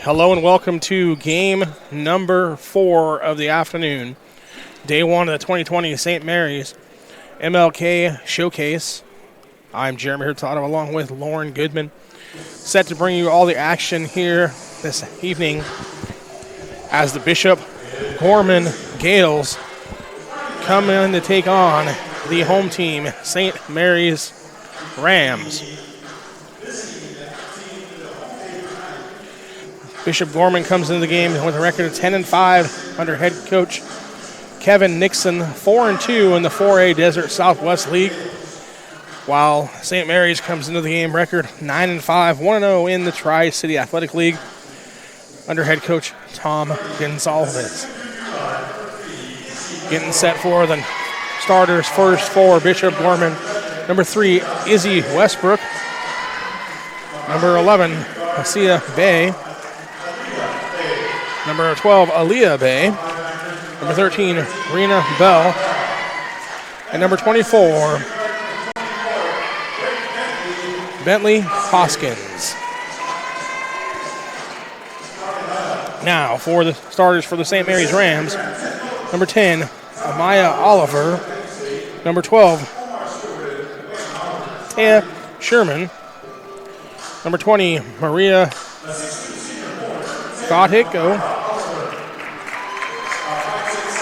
Hello and welcome to game number 4 of the afternoon. Day 1 of the 2020 St. Mary's MLK Showcase. I'm Jeremy Hurtado along with Lauren Goodman. Set to bring you all the action here this evening as the Bishop Gorman Gales come in to take on the home team, St. Mary's Rams. Bishop Gorman comes into the game with a record of 10-5 under head coach Kevin Nixon, 4-2 in the 4A Desert Southwest League, while St. Mary's comes into the game record 9-5, 1-0 in the Tri-City Athletic League under head coach Tom Gonsalves. Getting set for the starters first for Bishop Gorman. Number 3, Izzy Westbrook. Number 11, Asia Bay. Number 12, Aaliyah Bay. Number 13, Rena Bell. And number 24, Bentley Hoskins. Now, for the starters for the St. Mary's Rams, number 10, Amaya Oliver. Number 12, Taya Sherman. Number 20, Maria Godhiko.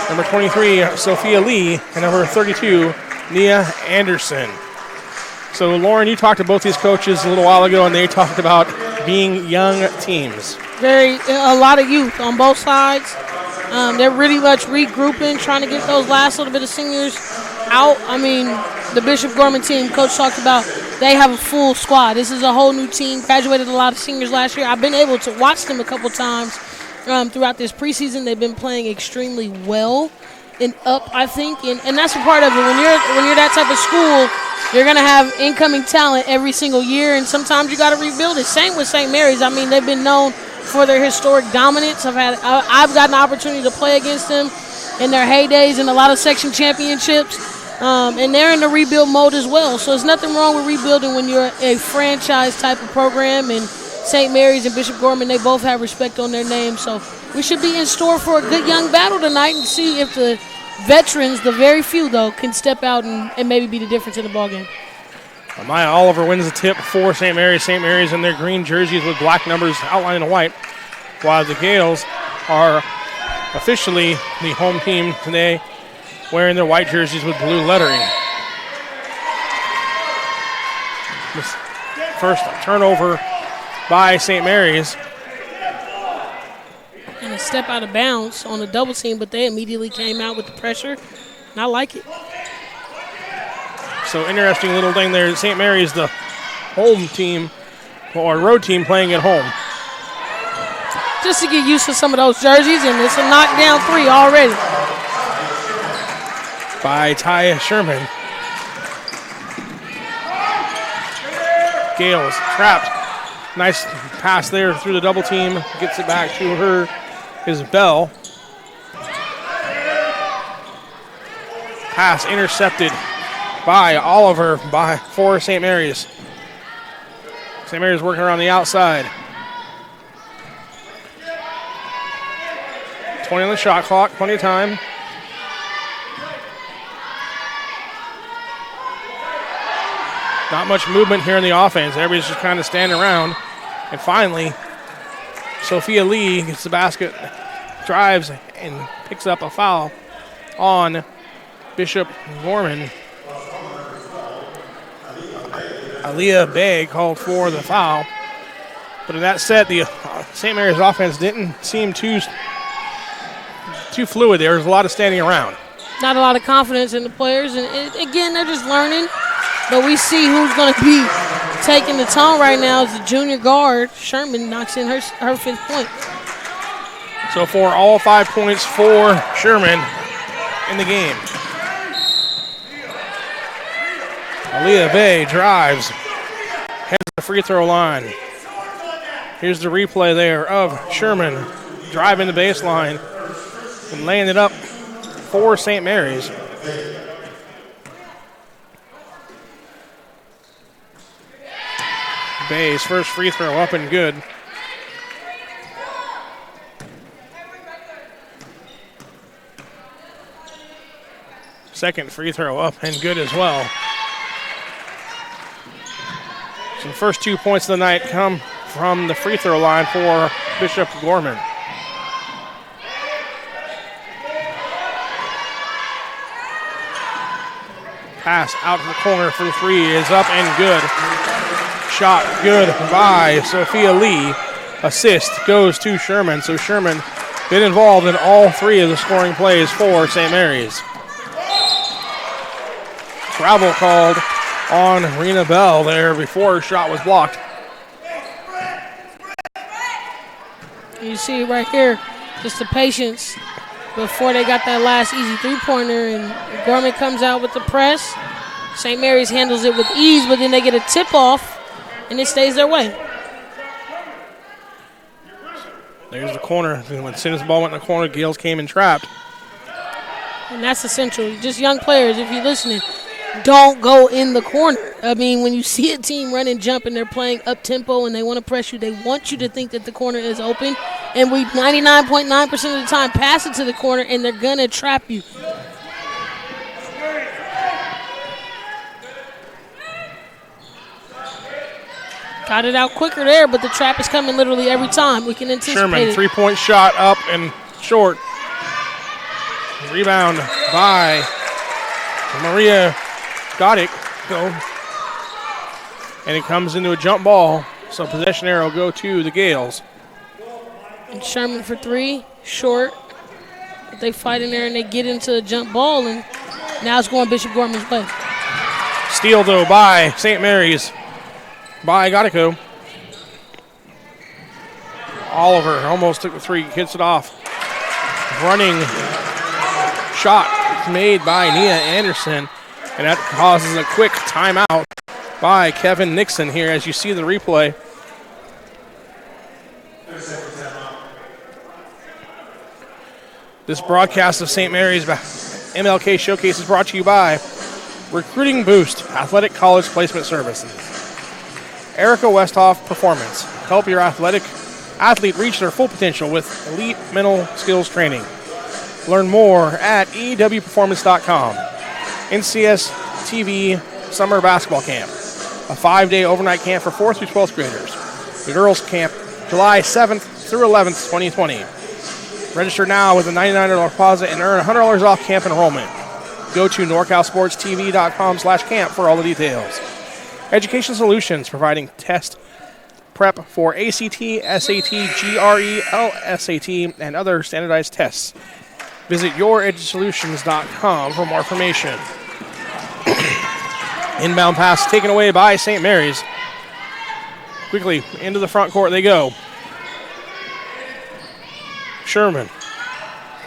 Number 23, Sophia Lee. And number 32, Nia Anderson. So, Lauren, you talked to both these coaches a little while ago, and they talked about being young teams. A lot of youth on both sides. They're really much regrouping, trying to get those last little bit of seniors out. I mean, the Bishop Gorman team, Coach talked about, they have a full squad. This is a whole new team. Graduated a lot of seniors last year. I've been able to watch them a couple times throughout this preseason. They've been playing extremely well and up, I think, and that's a part of it. When you're that type of school, you're going to have incoming talent every single year, and sometimes you got to rebuild it. Same with St. Mary's. I mean, they've been known for their historic dominance. I've gotten an opportunity to play against them in their heydays in a lot of section championships, and they're in the rebuild mode as well. So there's nothing wrong with rebuilding when you're a franchise type of program, and St. Mary's and Bishop Gorman, they both have respect on their name. So we should be in store for a good young battle tonight and see if the veterans, the very few, though, can step out and maybe be the difference in the ballgame. Amaya Oliver wins the tip for St. Mary's. St. Mary's in their green jerseys with black numbers outlined in white, while the Gales are officially the home team today, wearing their white jerseys with blue lettering. This first turnover by St. Mary's. And a step out of bounds on a double team, but they immediately came out with the pressure, and I like it. So interesting little thing there. St. Mary's, the home team or road team playing at home. Just to get used to some of those jerseys, and it's a knockdown 3 already. By Ty Sherman. Gales trapped. Nice pass there through the double team. Gets it back to her is Bell. Pass intercepted by Oliver for St. Mary's. St. Mary's working around the outside. 20 on the shot clock, plenty of time. Not much movement here in the offense. Everybody's just kind of standing around. And finally, Sophia Lee gets the basket, drives, and picks up a foul on Bishop Gorman. Aaliyah Bay called for the foul. But in that set, the St. Mary's offense didn't seem too fluid. There was a lot of standing around. Not a lot of confidence in the players. And again, they're just learning. But we see who's going to be taking the tone right now is the junior guard. Sherman knocks in her 5th point. So for all 5 points for Sherman in the game. Aaliyah Bay drives, heads to the free throw line. Here's the replay there of Sherman driving the baseline and laying it up for St. Mary's. Bay's first free throw up and good. Second free throw up and good as well. So the first 2 points of the night come from the free throw line for Bishop Gorman. Pass out to the corner for the 3 is up and good. Shot good by Sophia Lee. Assist goes to Sherman. So Sherman been involved in all 3 of the scoring plays for St. Mary's. Travel called on Rena Bell there before her shot was blocked. You see right here, just the patience before they got that last easy 3-pointer, and Gorman comes out with the press. St. Mary's handles it with ease, but then they get a tip-off, and it stays their way. There's the corner. As soon as the ball went in the corner, Gales came and trapped. And that's essential. Just young players, if you're listening, don't go in the corner. I mean, when you see a team run and jump and they're playing up-tempo and they want to press you, they want you to think that the corner is open. And we 99.9% of the time pass it to the corner, and they're going to trap you. Got it out quicker there, but the trap is coming literally every time. We can anticipate Sherman, it. 3-point shot up and short. Rebound by Maria Godick. And it comes into a jump ball. So possession arrow will go to the Gales. And Sherman for 3, short. But they fight in there and they get into the jump ball, and now it's going Bishop Gorman's way. Steal, though, by St. Mary's. By Godico. Oliver almost took the 3, hits it off. Running shot made by Nia Anderson, and that causes a quick timeout by Kevin Nixon here as you see the replay. This broadcast of St. Mary's MLK Showcase is brought to you by Recruiting Boost, Athletic College Placement Services. Erica Westhoff Performance. Help your athlete reach their full potential with elite mental skills training. Learn more at ewperformance.com. NCS TV Summer Basketball Camp, a 5-day overnight camp for 4th through 12th graders. The girls camp July 7th through 11th, 2020. Register now with a $99 deposit and earn $100 off camp enrollment. Go to NorCalSportsTV.com/camp for all the details. Education Solutions, providing test prep for ACT, SAT, GRE, LSAT, and other standardized tests. Visit YourEduSolutions.com for more information. Inbound pass taken away by St. Mary's. Quickly into the front court they go. Sherman.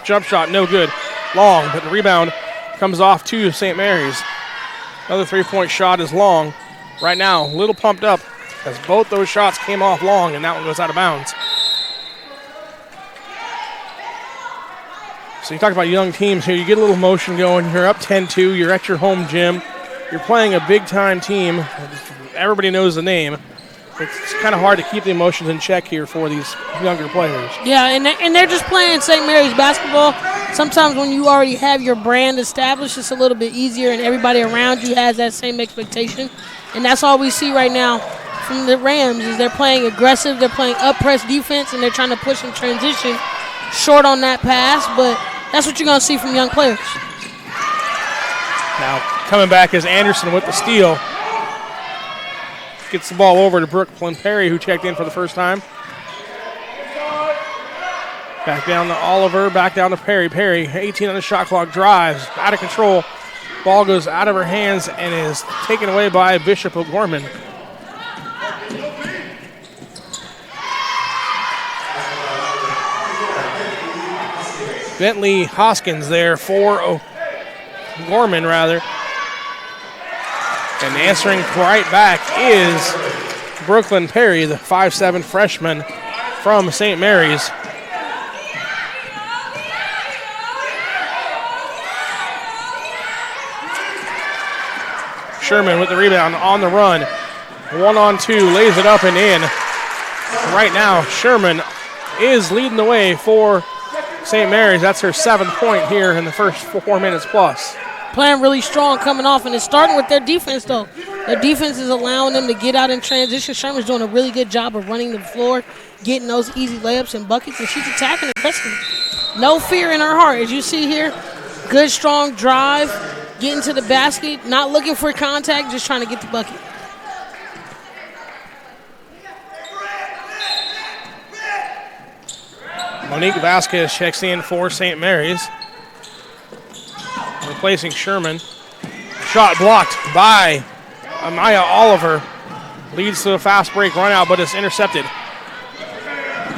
Jump shot, no good. Long, but the rebound comes off to St. Mary's. Another three-point shot is Long. Right now, a little pumped up as both those shots came off Long, and that one goes out of bounds. So you talk about young teams here. You get a little motion going. You're up 10-2. You're at your home gym. You're playing a big-time team. Everybody knows the name. It's kind of hard to keep the emotions in check here for these younger players. Yeah, and they're just playing St. Mary's basketball. Sometimes when you already have your brand established, it's a little bit easier, and everybody around you has that same expectation. And that's all we see right now from the Rams is they're playing aggressive. They're playing up-press defense, and they're trying to push in transition short on that pass. But that's what you're going to see from young players. Now coming back is Anderson with the steal. Gets the ball over to Brooklyn Perry, who checked in for the first time. Back down to Oliver, back down to Perry. Perry, 18 on the shot clock, drives, out of control. Ball goes out of her hands and is taken away by Bishop of Gorman. Bentley Hoskins there for Gorman, rather. And answering right back is Brooklyn Perry, the 5'7" freshman from St. Mary's. Sherman with the rebound on the run. 1-on-2, lays it up and in. Right now, Sherman is leading the way for St. Mary's. That's her 7th point here in the first 4 minutes plus. Playing really strong coming off, and it's starting with their defense, though. Their defense is allowing them to get out in transition. Sherman's doing a really good job of running the floor, getting those easy layups and buckets, and she's attacking aggressively. No fear in her heart, as you see here. Good, strong drive, getting to the basket, not looking for contact, just trying to get the bucket. Monique Vasquez checks in for St. Mary's. Replacing Sherman. Shot blocked by Amaya Oliver. Leads to a fast break run out, but it's intercepted.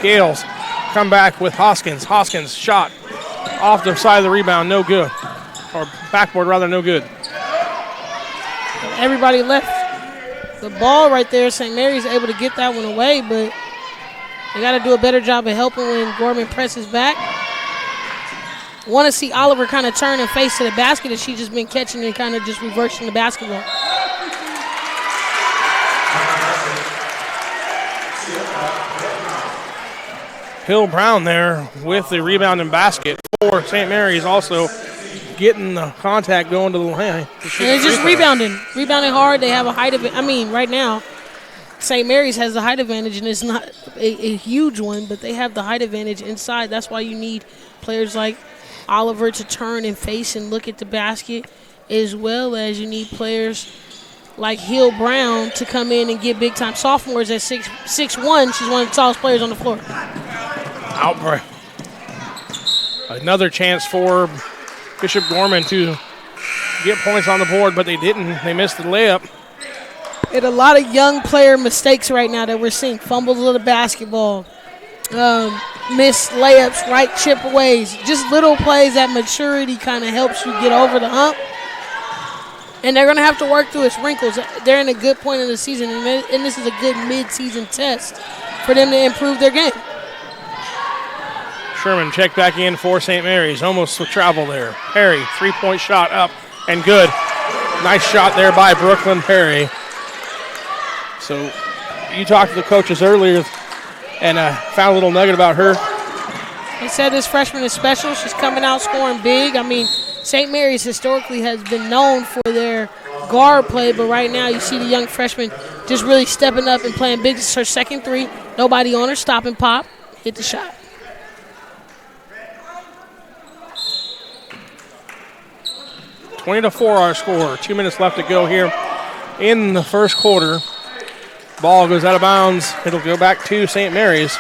Gales come back with Hoskins. Hoskins shot off the side of the rebound, no good. Or backboard, rather, no good. Everybody left the ball right there. St. Mary's able to get that one away, but they got to do a better job of helping when Gorman presses back. Want to see Oliver kind of turn and face to the basket, and she's just been catching and kind of just reversing the basketball. Hill Brown there with the rebound and basket for St. Mary's, also getting the contact going to the line. And they're just rebounding hard. They have a height of it. I mean, right now, St. Mary's has the height advantage, and it's not a huge one, but they have the height advantage inside. That's why you need players like Oliver to turn and face and look at the basket, as well as you need players like Hill Brown to come in and get big-time. Sophomores at 6'1". She's one of the tallest players on the floor. Outbreak. Another chance for Bishop Gorman to get points on the board, but they didn't. They missed the layup. And a lot of young player mistakes right now that we're seeing. Fumbles of the basketball. Missed layups, right chip-aways. Just little plays that maturity kind of helps you get over the hump. And they're going to have to work through its wrinkles. They're in a good point in the season, and this is a good mid-season test for them to improve their game. Sherman checked back in for St. Mary's. Almost with travel there. Perry, three-point shot up and good. Nice shot there by Brooklyn Perry. So you talked to the coaches earlier and found a little nugget about her. They said this freshman is special. She's coming out scoring big. I mean, St. Mary's historically has been known for their guard play, but right now you see the young freshman just really stepping up and playing big. This is her second three. Nobody on her. Stop and pop. Hit the shot. (20-4) our score. 2 minutes left to go here in the first quarter. Ball goes out of bounds. It'll go back to St. Mary's.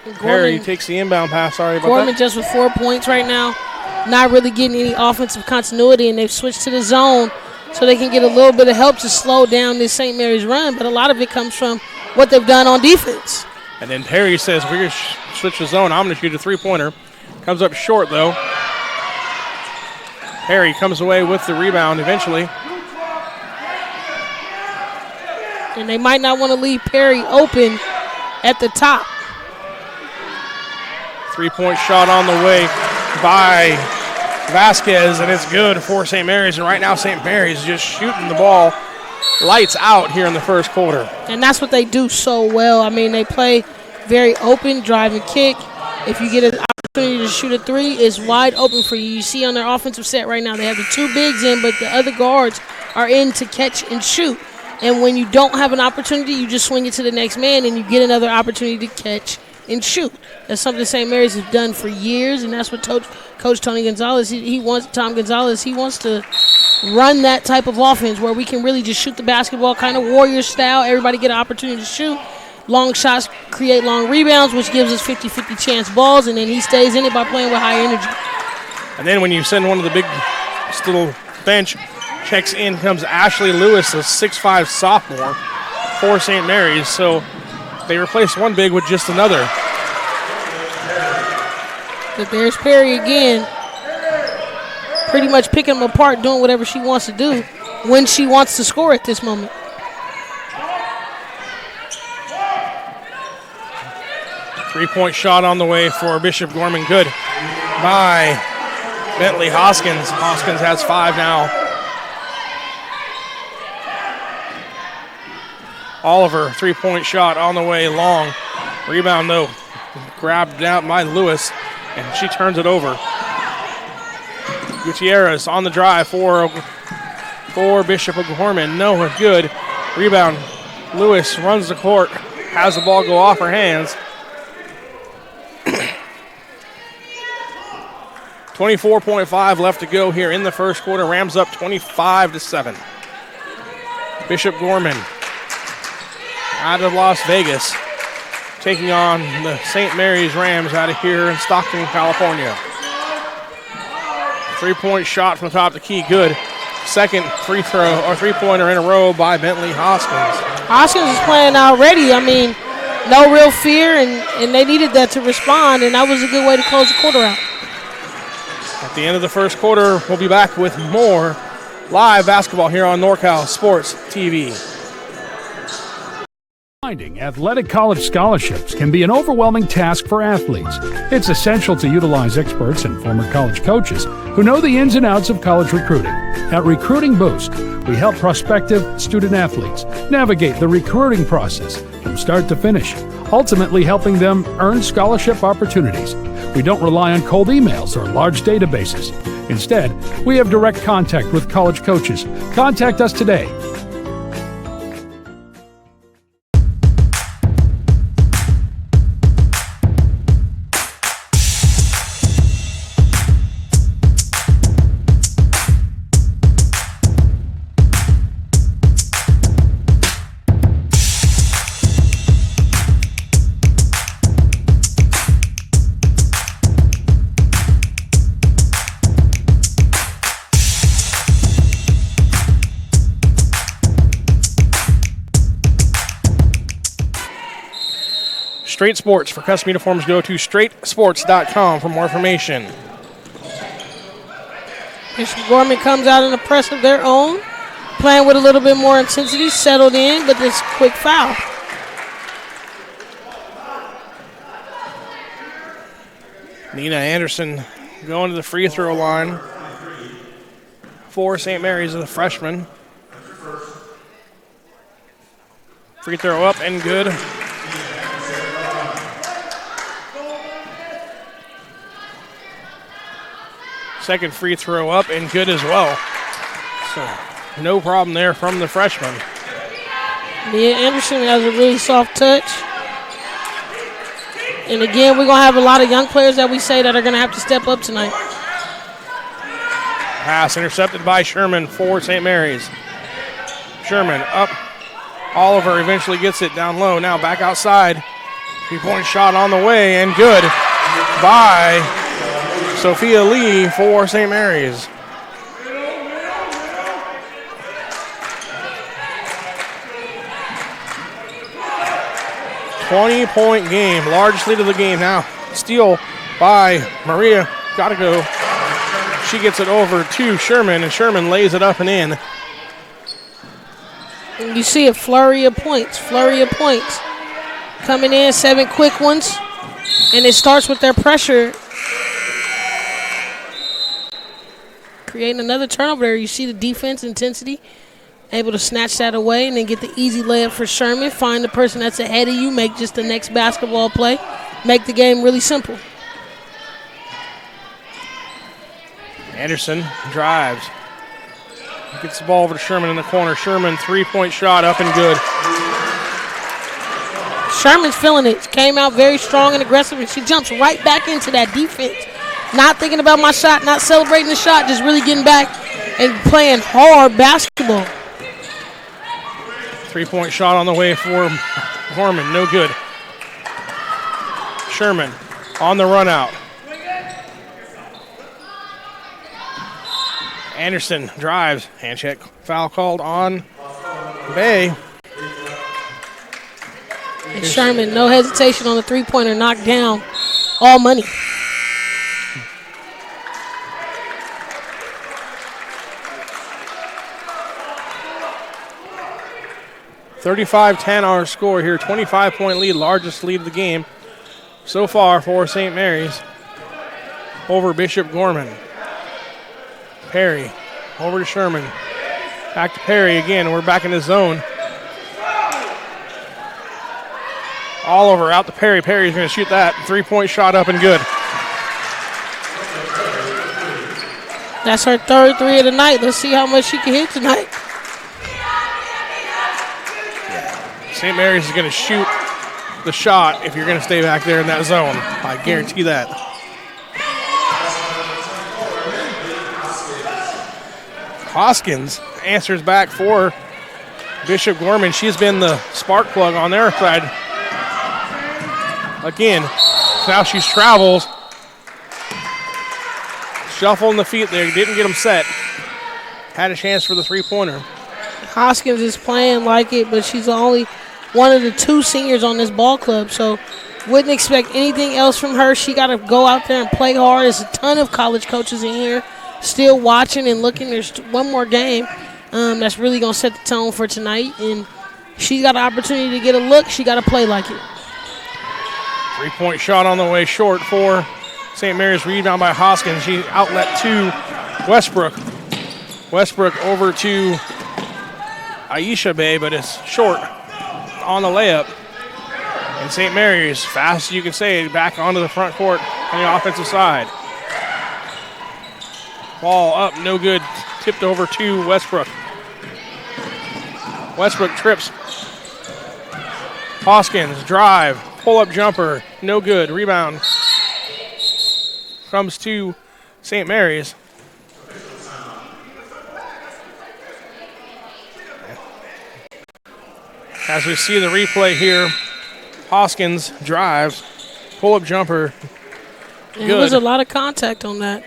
Gorman, Perry takes the inbound pass. Sorry about Gorman that. just with 4 points right now. not really getting any offensive continuity, and they've switched to the zone so they can get a little bit of help to slow down this St. Mary's run. But a lot of it comes from what they've done on defense. And then Perry says, we're going to switch the zone. I'm going to shoot a three-pointer. Comes up short, though. Perry comes away with the rebound eventually. And they might not want to leave Perry open at the top. Three-point shot on the way by Vasquez, and it's good for St. Mary's. And right now St. Mary's just shooting the ball lights out here in the first quarter. And that's what they do so well. I mean, they play very open, drive and kick. If you get an opportunity to shoot a three, it's wide open for you. You see on their offensive set right now, they have the two bigs in, but the other guards are in to catch and shoot. And when you don't have an opportunity, you just swing it to the next man, and you get another opportunity to catch and shoot. That's something St. Mary's has done for years, and that's what Coach Tony Gonzalez, Tom Gonzalez, he wants to run that type of offense where we can really just shoot the basketball, kind of Warrior style. Everybody get an opportunity to shoot. Long shots create long rebounds, which gives us 50-50 chance balls, and then he stays in it by playing with high energy. And then when you send one of the big little bench, checks in comes Ashley Lewis, a 6'5 sophomore for St. Mary's. So they replaced one big with just another. But there's Perry again, pretty much picking them apart, doing whatever she wants to do when she wants to score at this moment. Three-point shot on the way for Bishop Gorman. Good by Bentley Hoskins. Hoskins has 5 now. Oliver, three-point shot on the way, long. Rebound, though, grabbed out by Lewis, and she turns it over. Gutierrez on the drive for Bishop Gorman. No, good. Rebound. Lewis runs the court, has the ball go off her hands. 24.5 left to go here in the first quarter. Rams up 25-7. Bishop Gorman out of Las Vegas, taking on the St. Mary's Rams out of here in Stockton, California. Three-point shot from the top of the key, good. Second free throw or three-pointer in a row by Bentley Hoskins. Hoskins is playing already. I mean, no real fear, and they needed that to respond, and that was a good way to close the quarter out. At the end of the first quarter, we'll be back with more live basketball here on NorCal Sports TV. Finding athletic college scholarships can be an overwhelming task for athletes. It's essential to utilize experts and former college coaches who know the ins and outs of college recruiting. At Recruiting Boost, we help prospective student athletes navigate the recruiting process from start to finish, ultimately helping them earn scholarship opportunities. We don't rely on cold emails or large databases. Instead, we have direct contact with college coaches. Contact us today. Straight Sports. For custom uniforms, go to straightsports.com for more information. Bishop Gorman comes out in a press of their own, playing with a little bit more intensity, settled in, but this quick foul. Nina Anderson going to the free throw line for St. Mary's as a freshman. Free throw up and good. Second free throw up and good as well. So no problem there from the freshman. Nia Anderson has a really soft touch. And again, we're going to have a lot of young players that we say that are going to have to step up tonight. Pass intercepted by Sherman for St. Mary's. Sherman up. Oliver eventually gets it down low. Now back outside. Three-point shot on the way and good by Sophia Lee for St. Mary's. .20 game, largest lead of the game now. Steal by Maria. Gotta go. She gets it over to Sherman, and Sherman lays it up and in. And you see a flurry of points. Coming in, 7 quick ones. And it starts with their pressure. Creating another turnover there. You see the defense intensity. Able to snatch that away and then get the easy layup for Sherman. Find the person that's ahead of you. Make just the next basketball play. Make the game really simple. Anderson drives. Gets the ball over to Sherman in the corner. Sherman, 3-point shot up and good. Sherman's feeling it. She came out very strong and aggressive, and she jumps right back into that defense. Not thinking about my shot, not celebrating the shot, just really getting back and playing hard basketball. 3-point shot on the way for Gorman. No good. Sherman on the run out. Anderson drives. Hand check. Foul called on Bay. And Sherman, no hesitation on the three-pointer, knocked down. All money. .35-10 our score here. 25-point lead, largest lead of the game so far for St. Mary's over Bishop Gorman. Perry over to Sherman. Back to Perry again. We're back in the zone. Oliver out to Perry. Perry's going to shoot that 3-point shot up and good. That's her third three of the night. Let's see how much she can hit tonight. St. Mary's is going to shoot the shot if you're going to stay back there in that zone. I guarantee that. Hoskins answers back for Bishop Gorman. She's been the spark plug on their side. Again, now she travels. Shuffling the feet there, didn't get them set. Had a chance for the three-pointer. Hoskins is playing like it, but she's only one of the 2 seniors on this ball club, so wouldn't expect anything else from her. She got to go out there and play hard. There's a ton of college coaches in here still watching and looking. There's one more game that's really going to set the tone for tonight, and she's got an opportunity to get a look. She got to play like it. 3-point shot on the way short for St. Mary's. Rebound by Hoskins. She outlet to Westbrook. Westbrook over to Aisha Bay, but it's short on the layup. And St. Mary's, fast as you can say, back onto the front court on the offensive side. Ball up, no good. Tipped over to Westbrook. Westbrook trips. Hoskins, drive, pull-up jumper, no good. Rebound comes to St. Mary's. As we see the replay here, Hoskins drives, pull-up jumper. Good. There was a lot of contact on that.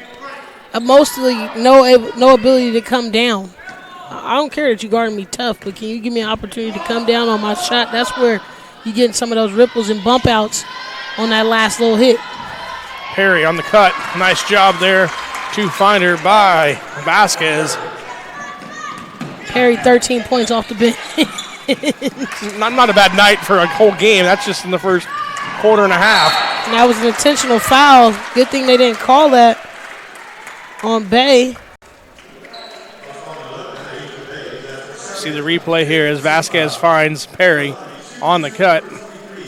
Mostly no ability to come down. I don't care that you guarded me tough, but can you give me an opportunity to come down on my shot? That's where you're getting some of those ripples and bump outs on that last little hit. Perry on the cut. Nice job there to find her by Vasquez. Perry, 13 points off the bench. not a bad night for a whole game. That's just in the first quarter and a half. And that was an intentional foul. Good thing they didn't call that on Bay. See the replay here as Vasquez finds Perry on the cut.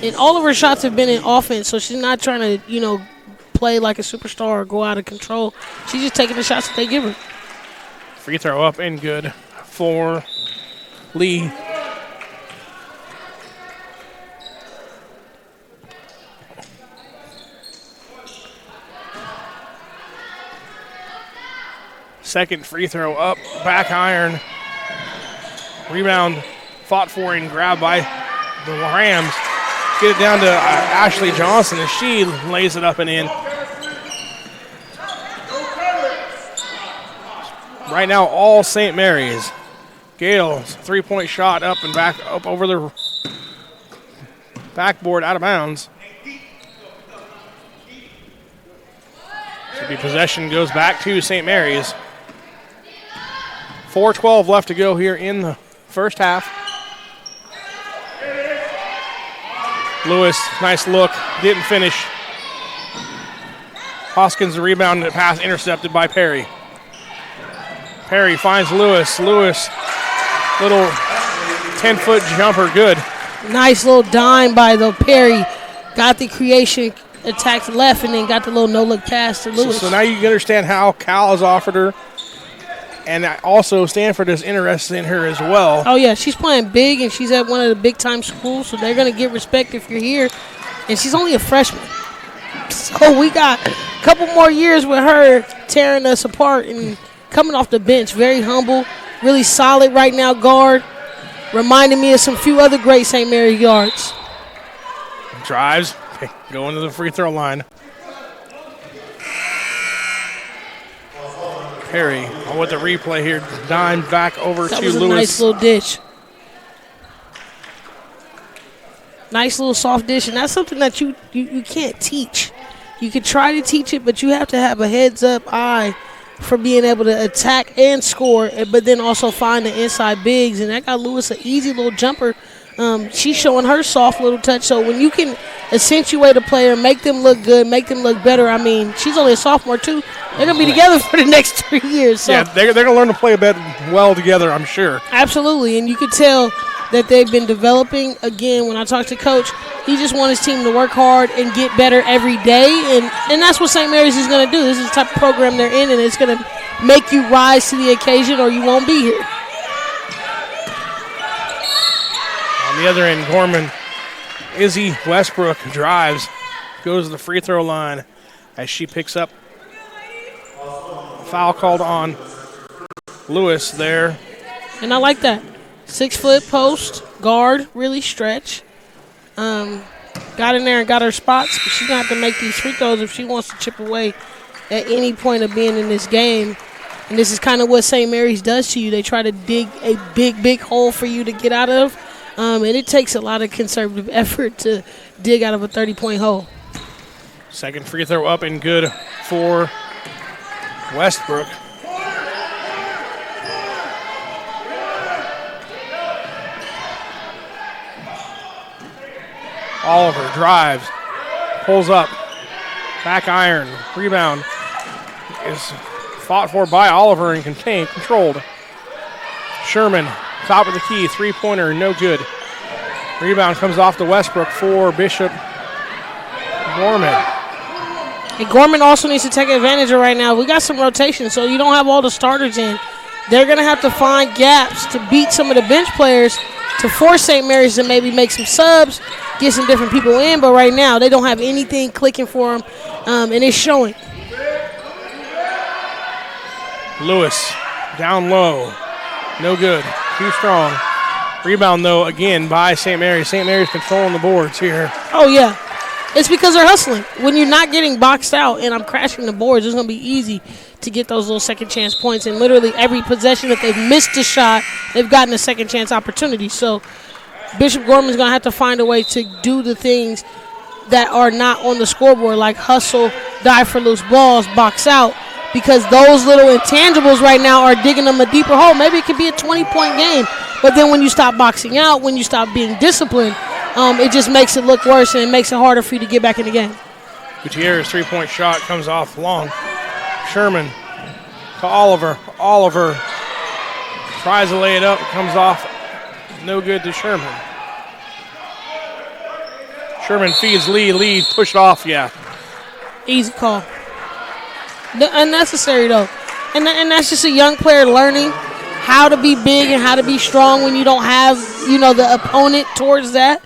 And all of her shots have been in offense, so she's not trying to, play like a superstar or go out of control. She's just taking the shots that they give her. Free throw up and good for Lee. Second free throw up, back iron. Rebound fought for and grabbed by the Rams. Get it down to Ashley Johnson as she lays it up and in. right now all St. Mary's. Gale's three-point shot up and back up over the backboard, out of bounds. Should be possession, goes back to St. Mary's. 4:12 left to go here in the first half. Lewis, nice look, didn't finish. Hoskins, the rebound, and pass intercepted by Perry. Perry finds Lewis. Lewis, little 10-foot jumper, good. Nice little dime by the Perry. Got the creation, attacked left, and then got the little no-look pass to Lewis. So now you can understand how Cal has offered her. And also Stanford is interested in her as well. Oh, yeah, she's playing big, and she's at one of the big-time schools, so they're going to get respect if you're here. And she's only a freshman. So we got a couple more years with her tearing us apart and coming off the bench. Very humble, really solid right now guard. Reminding me of some few other great St. Mary guards. Drives, going to the free throw line. Perry with the replay here, dime back over to Lewis. That was a nice little dish. Nice little soft dish, and that's something that you can't teach. You can try to teach it, but you have to have a heads-up eye for being able to attack and score, but then also find the inside bigs, and that got Lewis an easy little jumper. She's showing her soft little touch, so when you can accentuate a player, make them look good, make them look better, I mean, she's only a sophomore too. They're going to be together for the next 3 years. So. Yeah, they're going to learn to play a bit well together, I'm sure. Absolutely, and you could tell that they've been developing. Again, when I talk to Coach, he just wants his team to work hard and get better every day, and that's what St. Mary's is going to do. This is the type of program they're in, and it's going to make you rise to the occasion or you won't be here. On the other end, Gorman, Izzy Westbrook drives, goes to the free throw line as she picks up. Foul called on Lewis there. And I like that. 6-foot post, guard, really stretch. Got in there and got her spots, but she's going to have to make these free throws if she wants to chip away at any point of being in this game. And this is kind of what St. Mary's does to you. They try to dig a big, big hole for you to get out of. And it takes a lot of conservative effort to dig out of a 30-point hole. Second free throw up and good for Westbrook. Oliver drives, pulls up, back iron, rebound is fought for by Oliver and controlled. Sherman, top of the key, three-pointer, no good. Rebound comes off to Westbrook for Bishop Gorman. And Gorman also needs to take advantage of right now. We got some rotation, so you don't have all the starters in. They're going to have to find gaps to beat some of the bench players to force St. Mary's to maybe make some subs, get some different people in, but right now they don't have anything clicking for them, and it's showing. Lewis down low, no good, too strong. Rebound, though, again by St. Mary's. St. Mary's controlling the boards here. Oh, yeah. It's because they're hustling. When you're not getting boxed out and I'm crashing the boards, it's going to be easy to get those little second chance points. And literally every possession that they've missed a shot, they've gotten a second chance opportunity. So Bishop Gorman's going to have to find a way to do the things that are not on the scoreboard, like hustle, dive for loose balls, box out, because those little intangibles right now are digging them a deeper hole. Maybe it could be a 20-point game, but then when you stop boxing out, when you stop being disciplined, it just makes it look worse and it makes it harder for you to get back in the game. Gutierrez, three-point shot comes off long. Sherman to Oliver. Oliver tries to lay it up, comes off. No good to Sherman. Sherman feeds Lee. Lee pushed off, yeah. Easy call. Unnecessary, though. And that's just a young player learning how to be big and how to be strong when you don't have, the opponent towards that.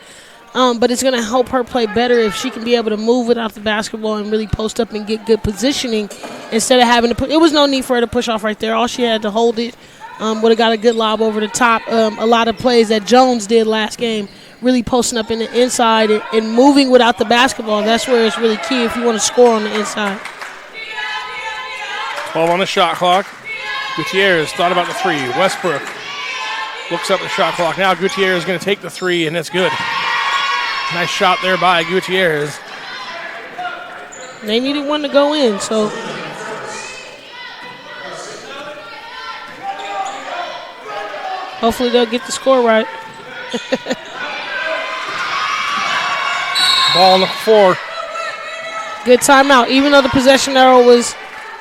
But it's going to help her play better if she can be able to move without the basketball and really post up and get good positioning instead of having to put. It was no need for her to push off right there. All she had to hold it. Would have got a good lob over the top. A lot of plays that Jones did last game, really posting up in the inside and moving without the basketball. That's where it's really key if you want to score on the inside. 12 on the shot clock. Gutierrez thought about the three. Westbrook looks up the shot clock. Now Gutierrez is going to take the three, and it's good. Nice shot there by Gutierrez. They needed one to go in, so. Hopefully they'll get the score right. Ball on the floor. Good timeout. Even though the possession arrow was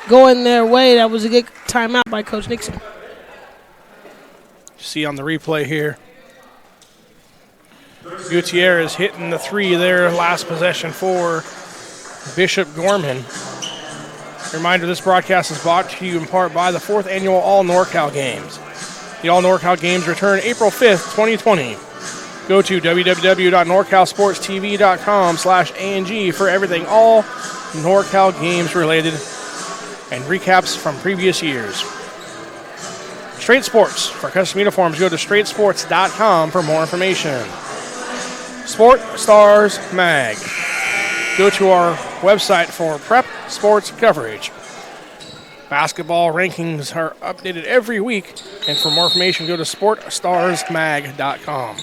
going their way, that was a good timeout by Coach Nixon. See on the replay here. Gutierrez hitting the three there, last possession for Bishop Gorman. Reminder, this broadcast is brought to you in part by the 4th annual All NorCal Games. The All NorCal Games return April 5th, 2020. Go to www.norcalsportstv.com/ANG for everything all NorCal Games related and recaps from previous years. Straight Sports. For custom uniforms, go to straightsports.com for more information. Sport Stars Mag. Go to our website for prep sports coverage. Basketball rankings are updated every week, and for more information, go to sportstarsmag.com.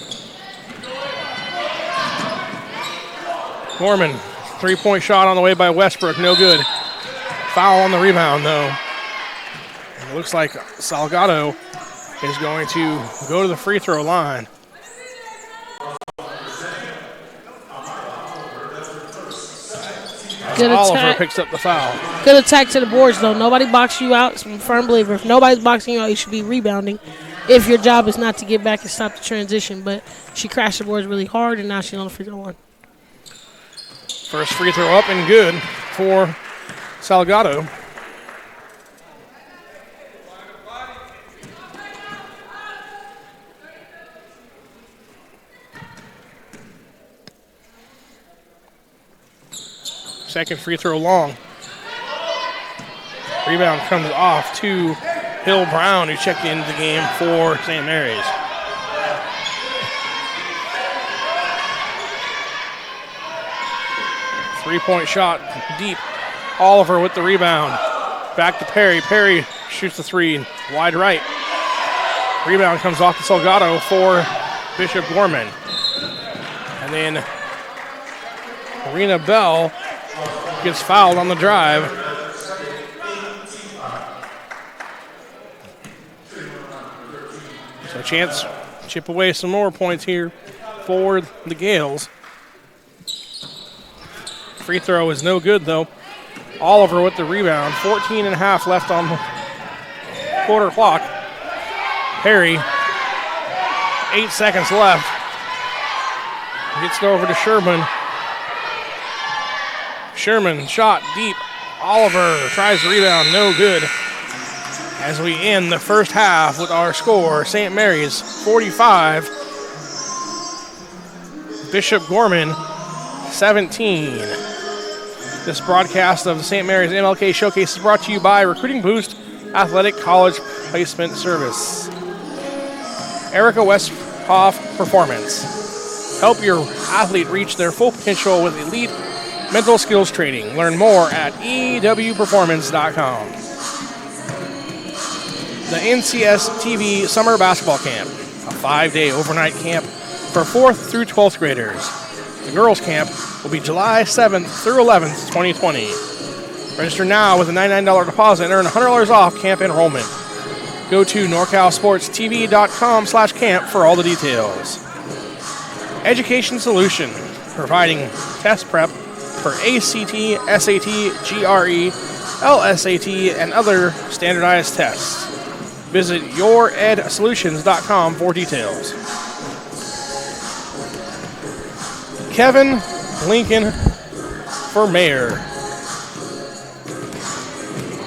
Gorman, three-point shot on the way by Westbrook, no good. Foul on the rebound, though. It looks like Salgado is going to go to the free throw line. Good Oliver attack. picks up the foul. Good attack to the boards, though. Nobody boxed you out. I'm a firm believer. If nobody's boxing you out, you should be rebounding if your job is not to get back and stop the transition. But she crashed the boards really hard, and now she's on the free throw line. First free throw up and good for Salgado. Second free throw long. Rebound comes off to Hill Brown, who checked into the game for St. Mary's. Three-point shot deep. Oliver with the rebound. Back to Perry. Perry shoots the three wide right. Rebound comes off to Salgado for Bishop Gorman. And then Rena Bell gets fouled on the drive. So a chance to chip away some more points here for the Gales. Free throw is no good, though. Oliver with the rebound. 14 and a half left on the quarter clock. Perry, 8 seconds left. Gets it over to Sherman. Sherman shot deep. Oliver tries the rebound, no good. As we end the first half with our score, St. Mary's 45, Bishop Gorman 17. This broadcast of the St. Mary's MLK Showcase is brought to you by Recruiting Boost Athletic College Placement Service. Erica Westhoff Performance. Help your athlete reach their full potential with elite mental skills training. Learn more at ewperformance.com. The NCS-TV Summer Basketball Camp, a 5-day overnight camp for 4th through 12th graders. The girls' camp will be July 7th through 11th, 2020. Register now with a $99 deposit and earn $100 off camp enrollment. Go to NorCalSportsTV.com/camp for all the details. Education Solution, providing test prep for ACT, SAT, GRE, LSAT, and other standardized tests. Visit YourEdSolutions.com for details. Kevin Lincoln for mayor.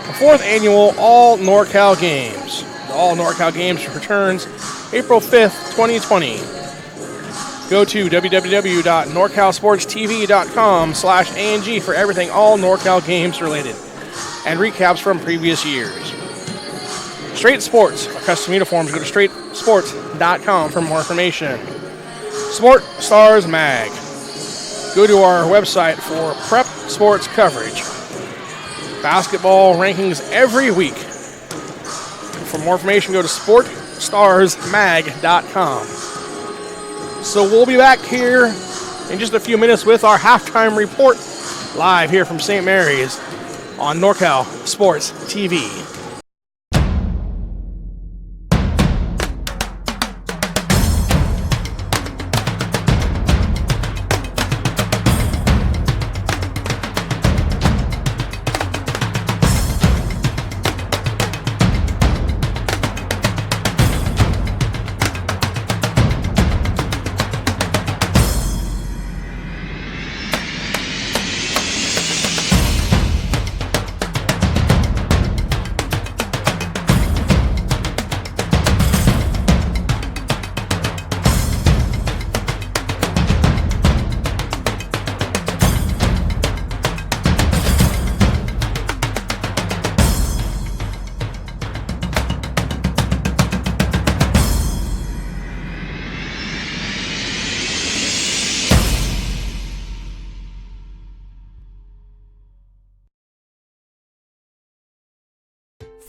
The 4th annual All NorCal Games. The All NorCal Games returns April 5th, 2020. Go to www.norcalsportstv.com/ANG for everything all NorCal Games related and recaps from previous years. Straight Sports. For custom uniforms, go to straightsports.com for more information. Sport Stars Mag. Go to our website for prep sports coverage. Basketball rankings every week. For more information, go to sportstarsmag.com. So we'll be back here in just a few minutes with our halftime report live here from St. Mary's on NorCal Sports TV.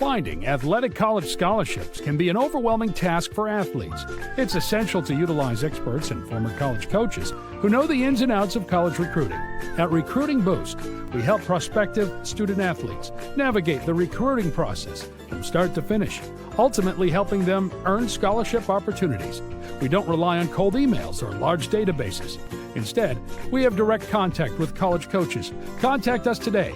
Finding athletic college scholarships can be an overwhelming task for athletes. It's essential to utilize experts and former college coaches who know the ins and outs of college recruiting. At Recruiting Boost, we help prospective student athletes navigate the recruiting process from start to finish, ultimately helping them earn scholarship opportunities. We don't rely on cold emails or large databases. Instead, we have direct contact with college coaches. Contact us today.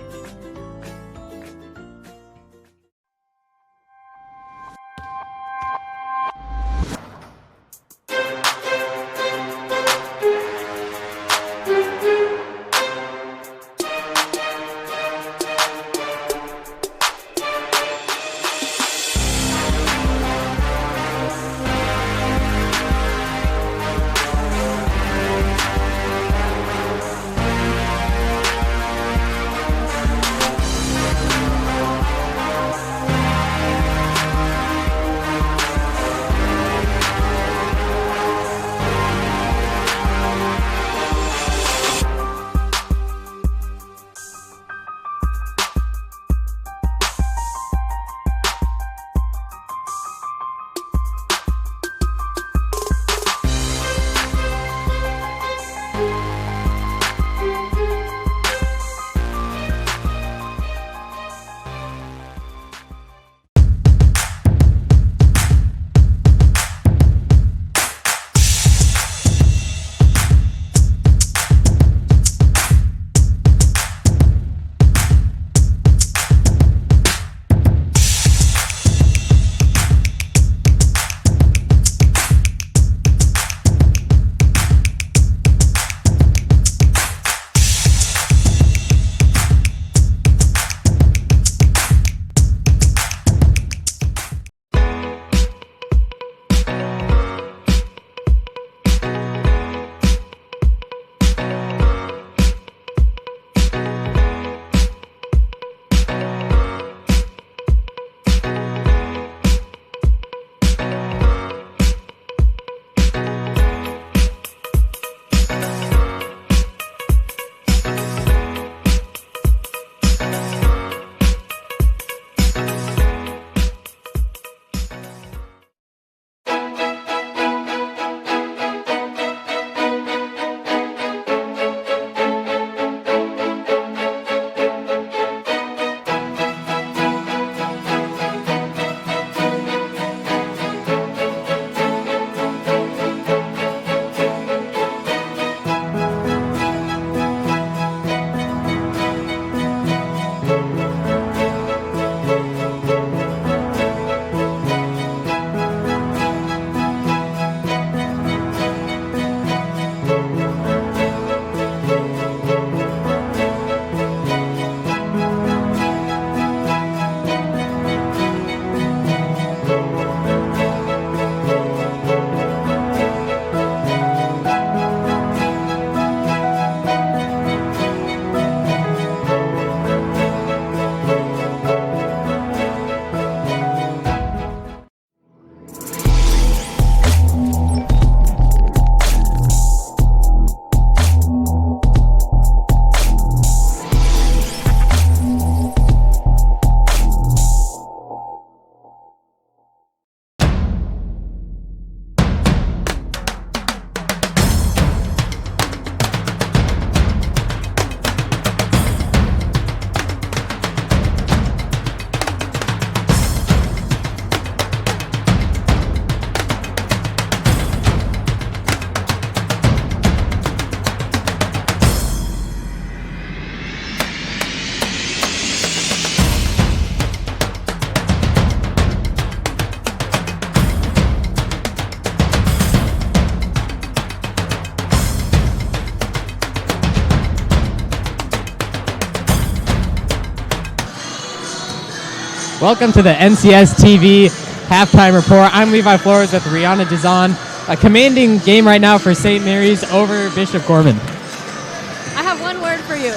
Welcome to the NCS TV halftime report. I'm Levi Flores with Rihanna Dizon. A commanding game right now for St. Mary's over Bishop Gorman. I have one word for you.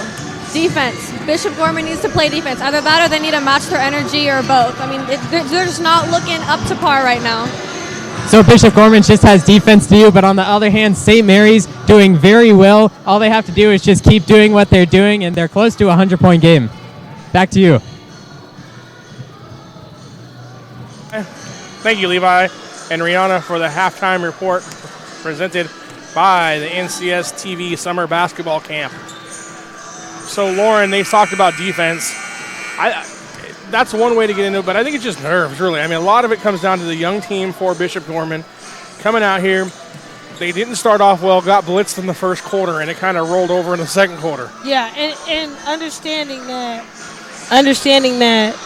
Defense. Bishop Gorman needs to play defense. Either that or they need to match their energy or both. I mean, they're just not looking up to par right now. So Bishop Gorman just has defense to do, but on the other hand, St. Mary's doing very well. All they have to do is just keep doing what they're doing, and they're close to a 100-point game. Back to you. Thank you, Levi and Rihanna, for the halftime report presented by the NCS TV Summer Basketball Camp. So, Lauren, they talked about defense. That's one way to get into it, but I think it's just nerves, really. I mean, a lot of it comes down to the young team for Bishop Gorman coming out here. They didn't start off well, got blitzed in the first quarter, and it kind of rolled over in the second quarter. Yeah, and understanding that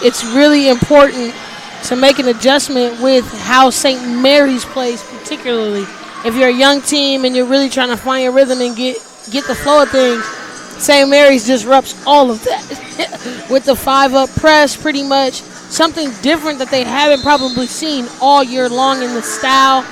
it's really important to make an adjustment with how St. Mary's plays, particularly if you're a young team and you're really trying to find your rhythm and get the flow of things. St. Mary's disrupts all of that with the 5-up press, pretty much something different that they haven't probably seen all year long in the style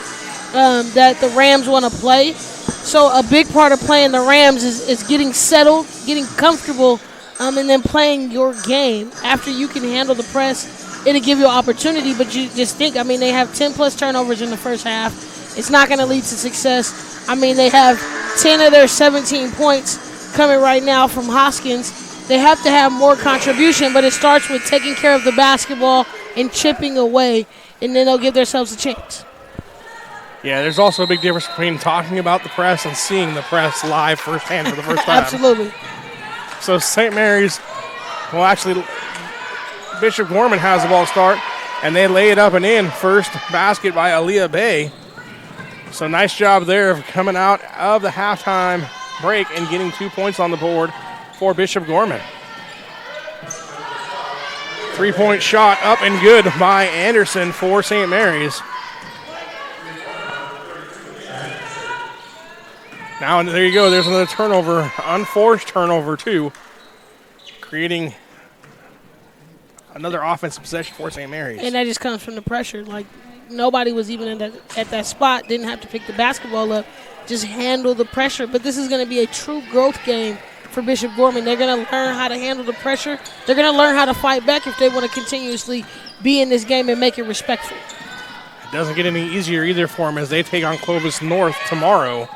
that the Rams want to play. So a big part of playing the Rams is getting settled, getting comfortable, and then playing your game. After you can handle the press, it'll give you an opportunity, but you just think, I mean, they have 10-plus turnovers in the first half. It's not going to lead to success. I mean, they have 10 of their 17 points coming right now from Hoskins. They have to have more contribution, but it starts with taking care of the basketball and chipping away, and then they'll give themselves a chance. Yeah, there's also a big difference between talking about the press and seeing the press live firsthand for the first time. Absolutely. So St. Mary's, well, actually, Bishop Gorman has the ball to start, and they lay it up and in. First basket by Aaliyah Bay. So nice job there of coming out of the halftime break and getting 2 points on the board for Bishop Gorman. 3-point shot up and good by Anderson for St. Mary's. Now, there you go. There's another turnover, unforced turnover, too, creating another offensive possession for St. Mary's. And that just comes from the pressure. Like, nobody was even at that spot, didn't have to pick the basketball up, just handle the pressure. But this is going to be a true growth game for Bishop Gorman. They're going to learn how to handle the pressure. They're going to learn how to fight back if they want to continuously be in this game and make it respectful. It doesn't get any easier either for them as they take on Clovis North tomorrow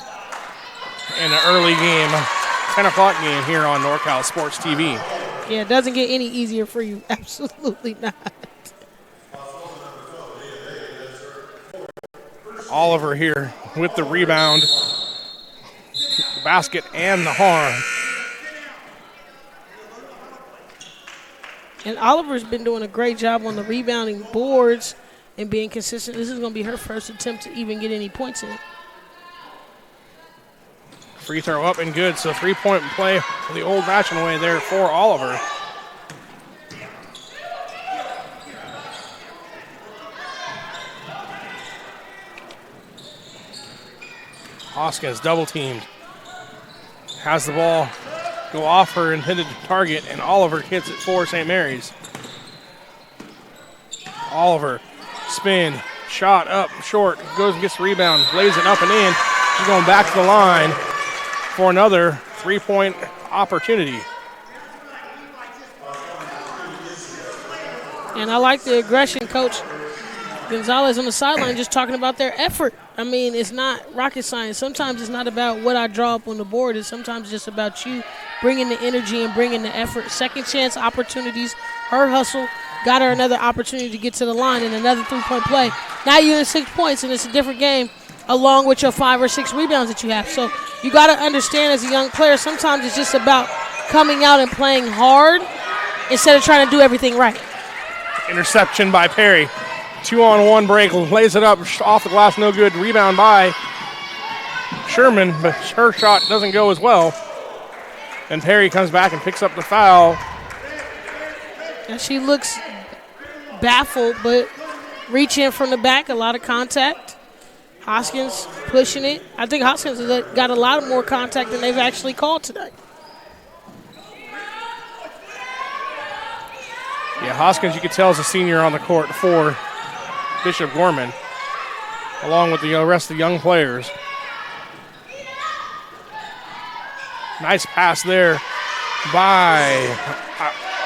in an early game, 10 o'clock game here on NorCal Sports TV. Yeah, it doesn't get any easier for you. Absolutely not. Oliver here with the rebound, the basket, and the harm. And Oliver's been doing a great job on the rebounding boards and being consistent. This is going to be her first attempt to even get any points in it. Free throw up and good, so 3-point play the old-fashioned way there for Oliver. Hoskins double-teamed. Has the ball go off her intended target, and Oliver hits it for St. Mary's. Oliver, spin, shot up, short, goes and gets the rebound, lays it up and in. She's going back to the line for another 3-point opportunity. And I like the aggression. Coach Gonzalez on the sideline just talking about their effort. I mean, it's not rocket science. Sometimes it's not about what I draw up on the board. It's sometimes just about you bringing the energy and bringing the effort. Second chance opportunities. Her hustle got her another opportunity to get to the line and another 3-point play. Now you're in 6 points, and it's a different game along with your 5 or 6 rebounds that you have. So you got to understand as a young player, sometimes it's just about coming out and playing hard instead of trying to do everything right. Interception by Perry. 2-on-1 break, lays it up off the glass, no good. Rebound by Sherman, but her shot doesn't go as well. And Perry comes back and picks up the foul. And she looks baffled, but reach in from the back, a lot of contact. Hoskins pushing it. I think Hoskins has got a lot more contact than they've actually called today. Yeah, Hoskins, you can tell, is a senior on the court for Bishop Gorman, along with the rest of the young players. Nice pass there by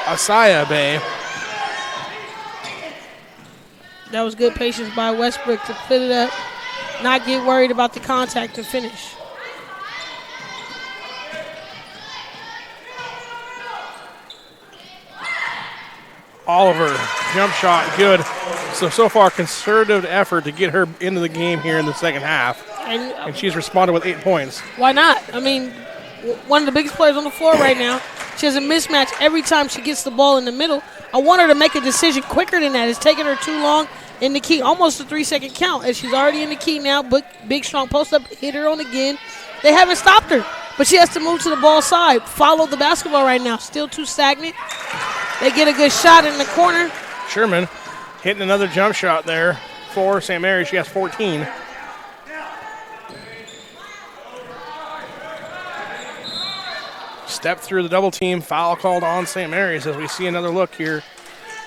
Asaya Bay. That was good patience by Westbrook to put it up, not get worried about the contact and finish. Oliver, jump shot, good. So far, conservative effort to get her into the game here in the second half. And she's responded with 8 points. Why not? I mean, one of the biggest players on the floor right now. She has a mismatch every time she gets the ball in the middle. I want her to make a decision quicker than that. It's taking her too long in the key, almost a 3-second count, and she's already in the key now. But big, strong post up, hit her on again. They haven't stopped her, but she has to move to the ball side. Follow the basketball right now. Still too stagnant. They get a good shot in the corner. Sherman hitting another jump shot there for St. Mary's. She has 14. Step through the double team. Foul called on St. Mary's as we see another look here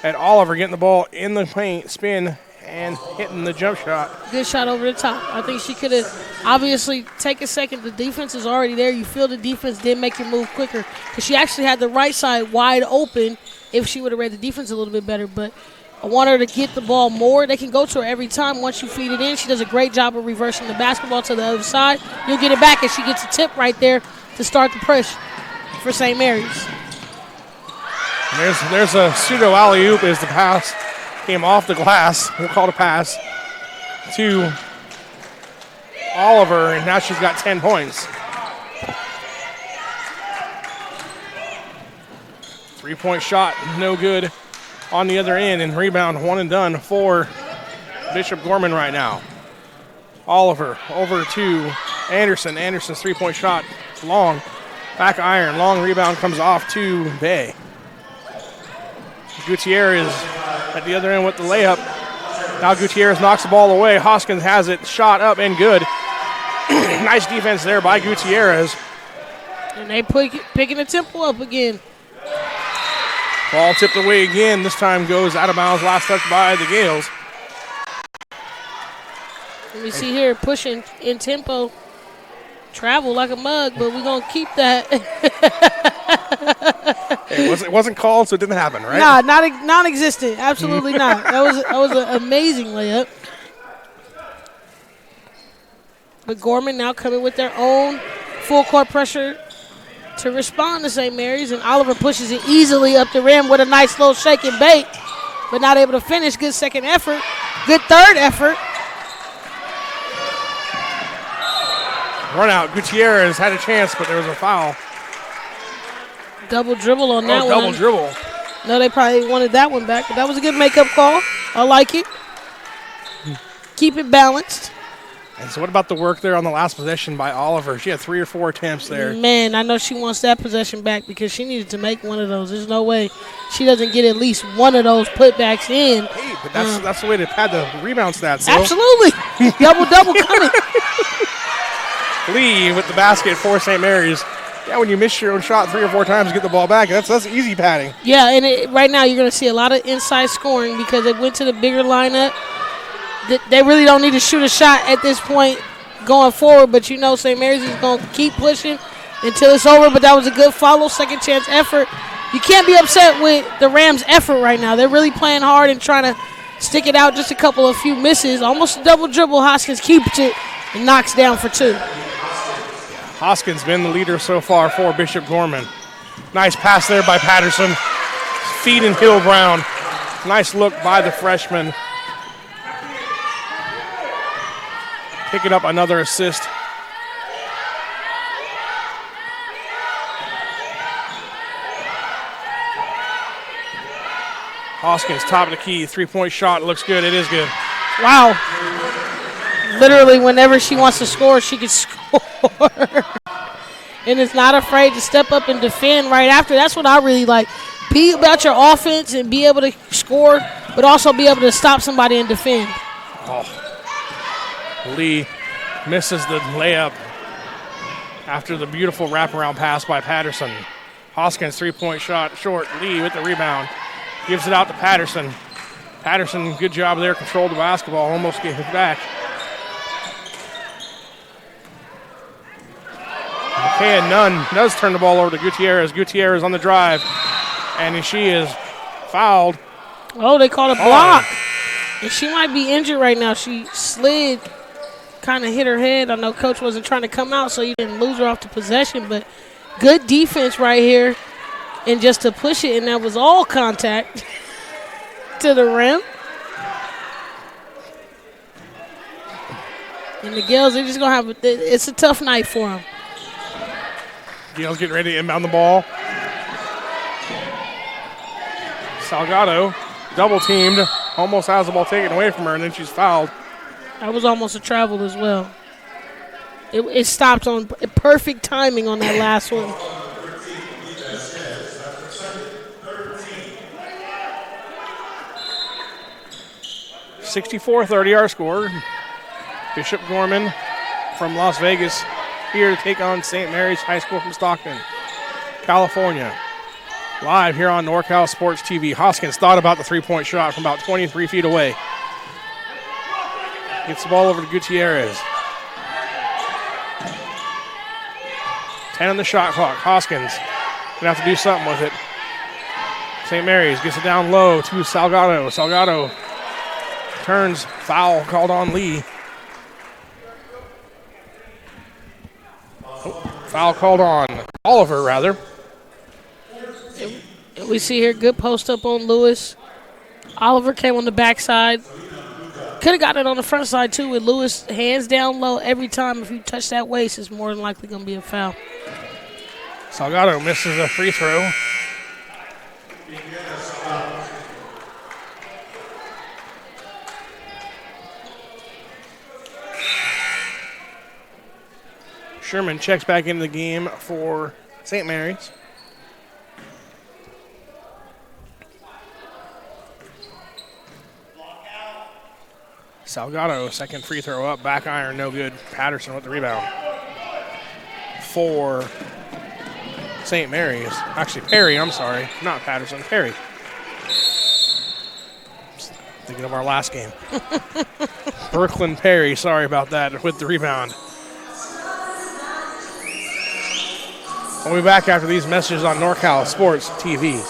at Oliver getting the ball in the paint, spin, and hitting the jump shot. Good shot over the top. I think she could have obviously take a second. The defense is already there. You feel the defense did make you move quicker because she actually had the right side wide open if she would have read the defense a little bit better. But I want her to get the ball more. They can go to her every time once you feed it in. She does a great job of reversing the basketball to the other side. You'll get it back, and she gets a tip right there to start the push for St. Mary's. There's a pseudo alley-oop as the pass came off the glass. We'll call it a pass to Oliver, and now she's got 10 points. 3-point shot, no good on the other end, and rebound one and done for Bishop Gorman right now. Oliver over to Anderson. Anderson's 3-point shot, long. Back iron, long rebound comes off to Bay. Gutierrez at the other end with the layup. Now Gutierrez knocks the ball away. Hoskins has it, shot up and good. Nice defense there by Gutierrez. And they picking the tempo up again. Ball tipped away again. This time goes out of bounds. Last touch by the Gales. Let me see here, pushing in tempo. Travel like a mug, but we're going to keep that. It wasn't called, so it didn't happen, right? Nah, non-existent. Absolutely not. That was an amazing layup. But Gorman now coming with their own full court pressure to respond to St. Mary's, and Oliver pushes it easily up the rim with a nice little shake and bake, but not able to finish. Good second effort. Good third effort. Run out. Gutierrez had a chance, but there was a foul. Double dribble on that one. Double dribble. No, they probably wanted that one back, but that was a good makeup call. I like it. Keep it balanced. And so what about the work there on the last possession by Oliver? She had 3 or 4 attempts there. Man, I know she wants that possession back because she needed to make one of those. There's no way she doesn't get at least one of those putbacks in. Hey, but that's the way to pad the rebound stats. So. Absolutely. Double coming. Lee with the basket for St. Mary's. Yeah, when you miss your own shot 3 or 4 times to get the ball back, that's easy padding. Yeah, and right now you're going to see a lot of inside scoring because they went to the bigger lineup. They really don't need to shoot a shot at this point going forward, but you know St. Mary's is going to keep pushing until it's over, but that was a good follow, second chance effort. You can't be upset with the Rams' effort right now. They're really playing hard and trying to stick it out, just a few misses. Almost a double dribble. Hoskins keeps it and knocks down for 2. Hoskins been the leader so far for Bishop Gorman. Nice pass there by Patterson. Feed and Hill Brown. Nice look by the freshman. Picking up another assist. Hoskins, top of the key, 3-point shot. Looks good. It is good. Wow. Literally, whenever she wants to score, she can score. And is not afraid to step up and defend right after. That's what I really like. Be about your offense and be able to score, but also be able to stop somebody and defend. Oh. Lee misses the layup after the beautiful wraparound pass by Patterson. Hoskins, 3-point shot short. Lee with the rebound. Gives it out to Patterson. Patterson, good job there, controlled the basketball, almost gave it back. Okay, and Nunn does turn the ball over to Gutierrez. Gutierrez on the drive, and she is fouled. Oh, they called a block. And she might be injured right now. She slid, kind of hit her head. I know Coach wasn't trying to come out, so you didn't lose her off the possession, but good defense right here. And just to push it, and that was all contact to the rim. And the Gales, they're just going to have it's a tough night for them. Gales getting ready to inbound the ball. Salgado double teamed, almost has the ball taken away from her, and then she's fouled. That was almost a travel as well. It stopped on perfect timing on that last one. 64-30 our score. Bishop Gorman from Las Vegas here to take on St. Mary's High School from Stockton, California. Live here on NorCal Sports TV. Hoskins thought about the three-point shot from about 23 feet away. Gets the ball over to Gutierrez. 10 on the shot clock. Hoskins gonna have to do something with it. St. Mary's gets it down low to Salgado. Salgado turns, foul called on Lee. Foul called on Oliver, rather. And we see here good post up on Lewis. Oliver came on the backside. Could have gotten it on the front side, too, with Lewis hands down low every time. If you touch that waist, it's more than likely going to be a foul. Salgado misses a free throw. Sherman checks back into the game for St. Mary's. Salgado, second free throw up, back iron, no good. Patterson with the rebound for St. Mary's. Actually, Perry, I'm sorry. Not Patterson, Perry. Thinking of our last game. Brooklyn Perry, sorry about that, with the rebound. We'll be back after these messages on NorCal Sports TV.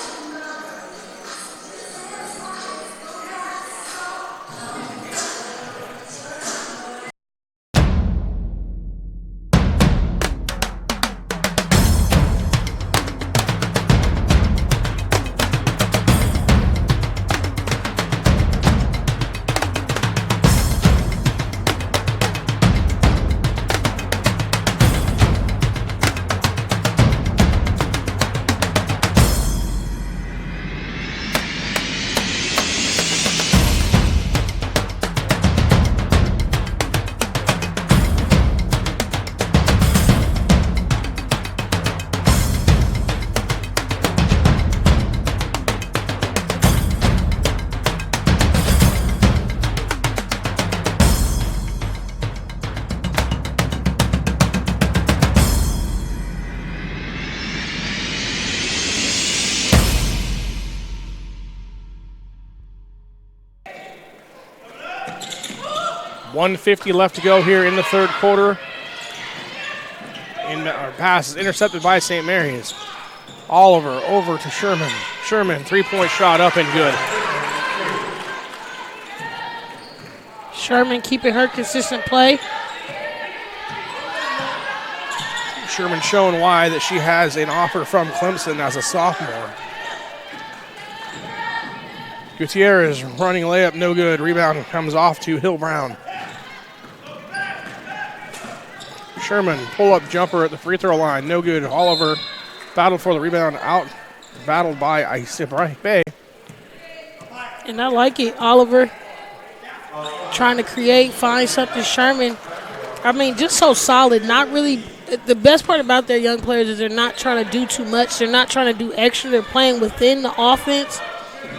.150 left to go here in the third quarter. Our pass is intercepted by St. Mary's. Oliver over to Sherman. Sherman, three-point shot up and good. Sherman keeping her consistent play. Sherman showing why that she has an offer from Clemson as a sophomore. Gutierrez running layup, no good. Rebound comes off to Hill Brown. Sherman, pull-up jumper at the free throw line, no good. Oliver battled for the rebound, out battled by Isibrai Bay. And I like it. Oliver trying to create, find something. Sherman, I mean, just so solid. Not really. The best part about their young players is they're not trying to do too much. They're not trying to do extra. They're playing within the offense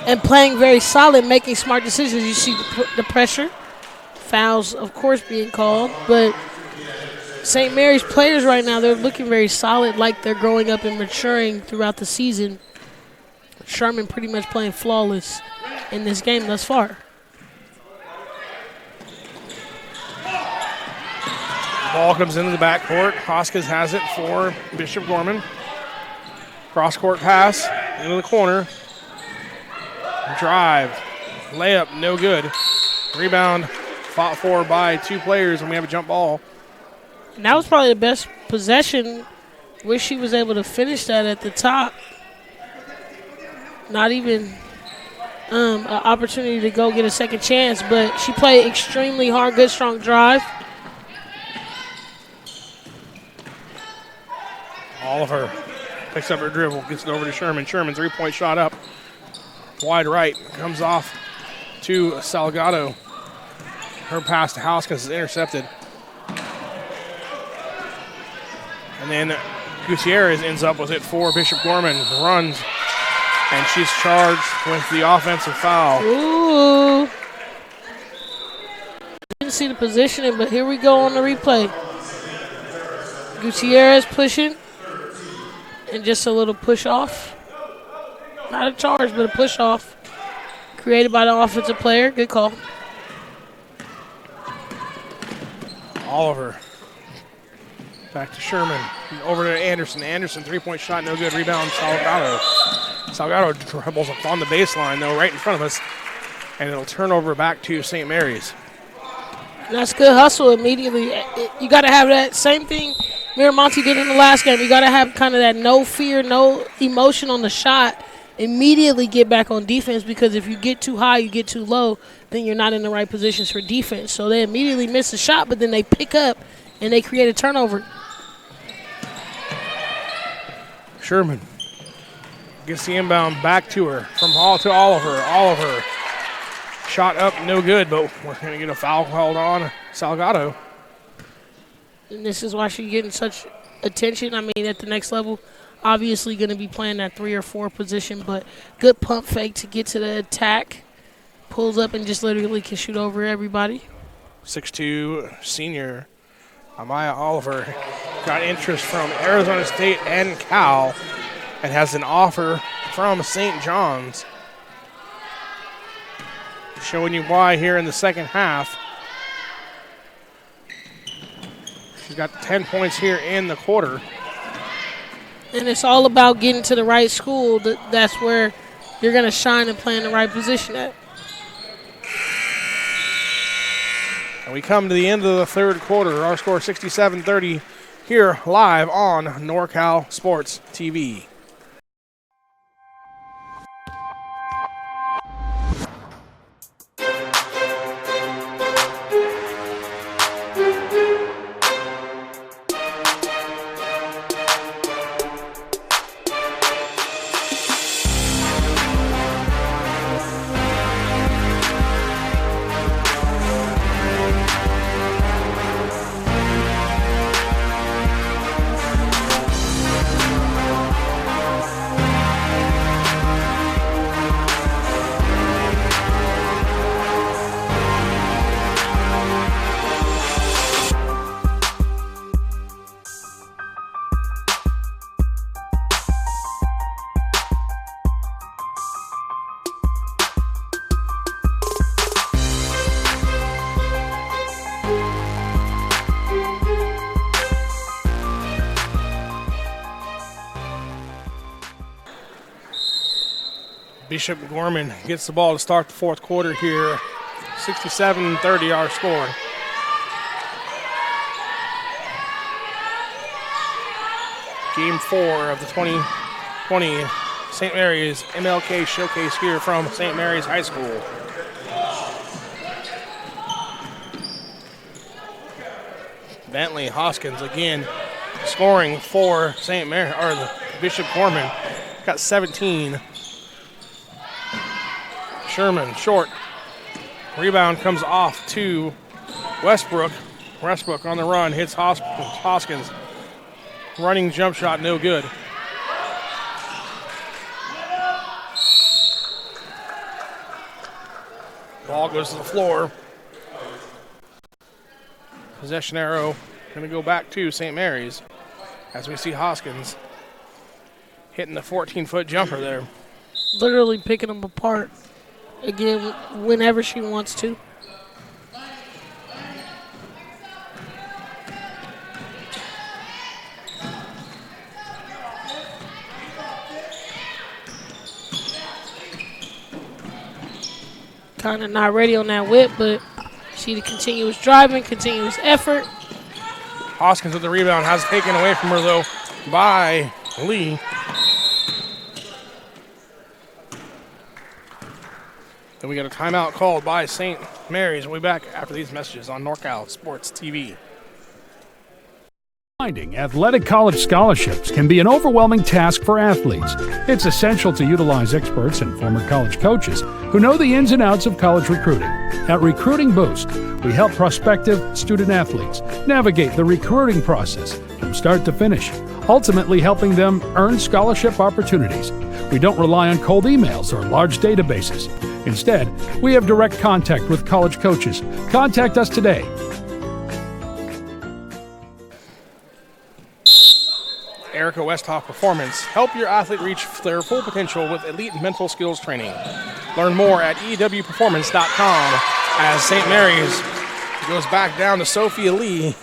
and playing very solid, making smart decisions. You see the pressure. Fouls, of course, being called. But St. Mary's players right now, they're looking very solid, like they're growing up and maturing throughout the season. Sherman pretty much playing flawless in this game thus far. Ball comes into the backcourt. Hoskins has it for Bishop Gorman. Cross-court pass into the corner. Drive. Layup, no good. Rebound fought for by 2 players, and we have a jump ball. And that was probably the best possession. Wish she was able to finish that at the top. Not even an opportunity to go get a second chance, but she played extremely hard, good, strong drive. Oliver picks up her dribble, gets it over to Sherman. Sherman, 3-point shot up. Wide right, comes off to Salgado. Her pass to Hoskins is intercepted. And then Gutierrez ends up with it for Bishop Gorman. Runs, and she's charged with the offensive foul. Ooh. Didn't see the positioning, but here we go on the replay. Gutierrez pushing. And just a little push off. Not a charge, but a push off. Created by the offensive player. Good call. Oliver. Back to Sherman. Over to Anderson. Anderson, 3-point shot, no good. Rebound, Salgado. Salgado dribbles up on the baseline, though, right in front of us. And it'll turn over back to St. Mary's. That's good hustle immediately. You got to have that same thing Miramonte did in the last game. You got to have kind of that no fear, no emotion on the shot. Immediately get back on defense, because if you get too high, you get too low, then you're not in the right positions for defense. So they immediately miss the shot, but then they pick up and they create a turnover. Sherman gets the inbound back to her. From Hall to Oliver. Oliver. Shot up, no good, but we're going to get a foul called on Salgado. And this is why she's getting such attention. I mean, at the next level, obviously going to be playing that 3 or 4 position, but good pump fake to get to the attack. Pulls up and just literally can shoot over everybody. 6'2", senior Amaya Oliver got interest from Arizona State and Cal and has an offer from St. John's. Showing you why here in the second half. She's got 10 points here in the quarter. And it's all about getting to the right school. That's where you're going to shine and play in the right position at. And we come to the end of the third quarter. Our score 67-30 here live on NorCal Sports TV. Bishop Gorman gets the ball to start the fourth quarter here. 67-30 our score. Game 4 of the 2020 St. Mary's MLK Showcase here from St. Mary's High School. Bentley Hoskins again scoring for St. Mary, or the Bishop Gorman. Got 17. Sherman short. Rebound comes off to Westbrook. Westbrook on the run, hits Hoskins. Running jump shot, no good. Ball goes to the floor. Possession arrow going to go back to St. Mary's as we see Hoskins hitting the 14-foot jumper there. literally picking them apart again whenever she wants to. Kind of not ready on that whip, but see the continuous driving, continuous effort. Hoskins with the rebound, has it taken away from her though by Lee. Then we got a timeout called by St. Mary's. We'll be back after these messages on NorCal Sports TV. Finding athletic college scholarships can be an overwhelming task for athletes. It's essential to utilize experts and former college coaches who know the ins and outs of college recruiting. At Recruiting Boost, we help prospective student athletes navigate the recruiting process from start to finish, ultimately helping them earn scholarship opportunities. We don't rely on cold emails or large databases. Instead, we have direct contact with college coaches. Contact us today. Erica Westhoff Performance. Help your athlete reach their full potential with elite mental skills training. Learn more at ewperformance.com as St. Mary's goes back down to Sophia Lee.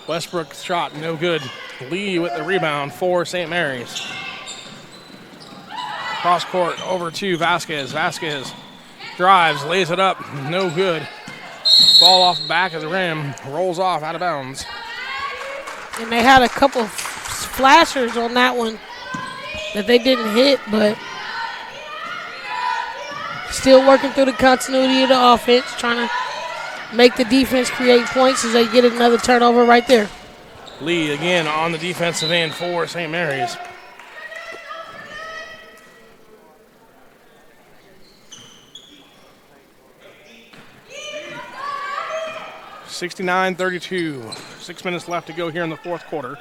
Westbrook's shot, no good. Lee with the rebound for St. Mary's. Cross court over to Vasquez. Vasquez drives, lays it up, no good. Ball off the back of the rim, rolls off out of bounds. And they had a couple of flashers on that one that they didn't hit, but still working through the continuity of the offense, trying to make the defense create points as they get another turnover right there. Lee again on the defensive end for St. Mary's. (69-32). 6 minutes left to go here in the fourth quarter.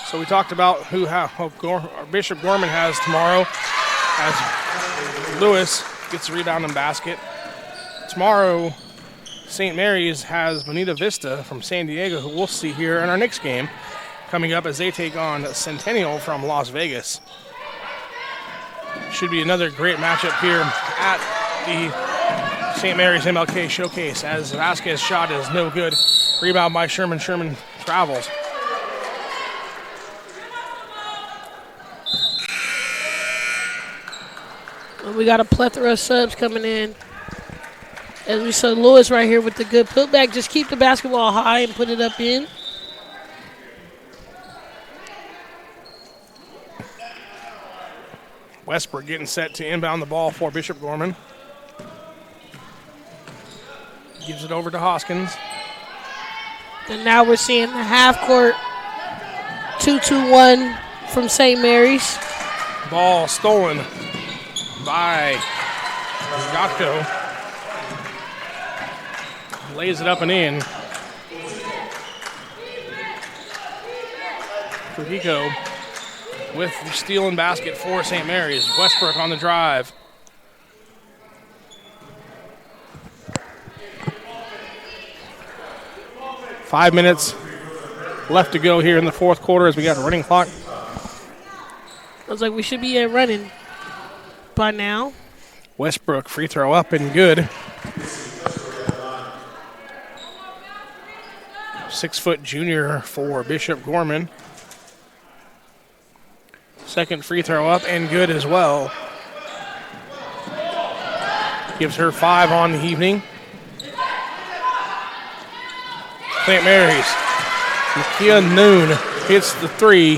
So we talked about who Bishop Gorman has tomorrow as Lewis gets the rebound and basket. Tomorrow, St. Mary's has Bonita Vista from San Diego, who we'll see here in our next game, coming up as they take on Centennial from Las Vegas. Should be another great matchup here at the St. Mary's MLK Showcase as Vasquez's shot is no good. Rebound by Sherman. Sherman travels. We got a plethora of subs coming in. As we saw Lewis right here with the good putback. Just keep the basketball high and put it up in. Westbrook getting set to inbound the ball for Bishop Gorman. Gives it over to Hoskins. And now we're seeing the half-court 2-2-1 from St. Mary's. Ball stolen by Gotko. Lays it up and in. Fujiko with the steal and basket for St. Mary's. Westbrook on the drive. Five minutes left to go here in the fourth quarter as we got a running clock. Looks like we should be running by now. Westbrook free throw up and good. 6-foot junior for Bishop Gorman. Second free throw up and good as well. Gives her 5 on the evening. St. Mary's. Makia Noon hits the 3.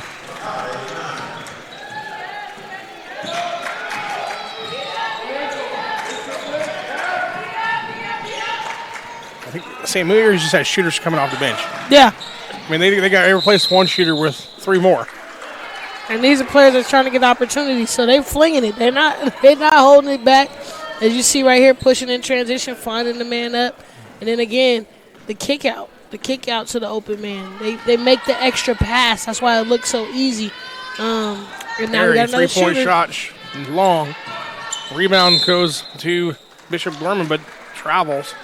I think St. Mary's just has shooters coming off the bench. Yeah. I mean, they replaced one shooter with 3 more. And these are players that's trying to get opportunities, so they're flinging it. They're not holding it back. As you see right here, pushing in transition, finding the man up. And then again, the kick out to the open man. They make the extra pass. That's why it looks so easy. And now we got another 3-point shooter. shot, long. Rebound goes to Bishop Gorman, but travels.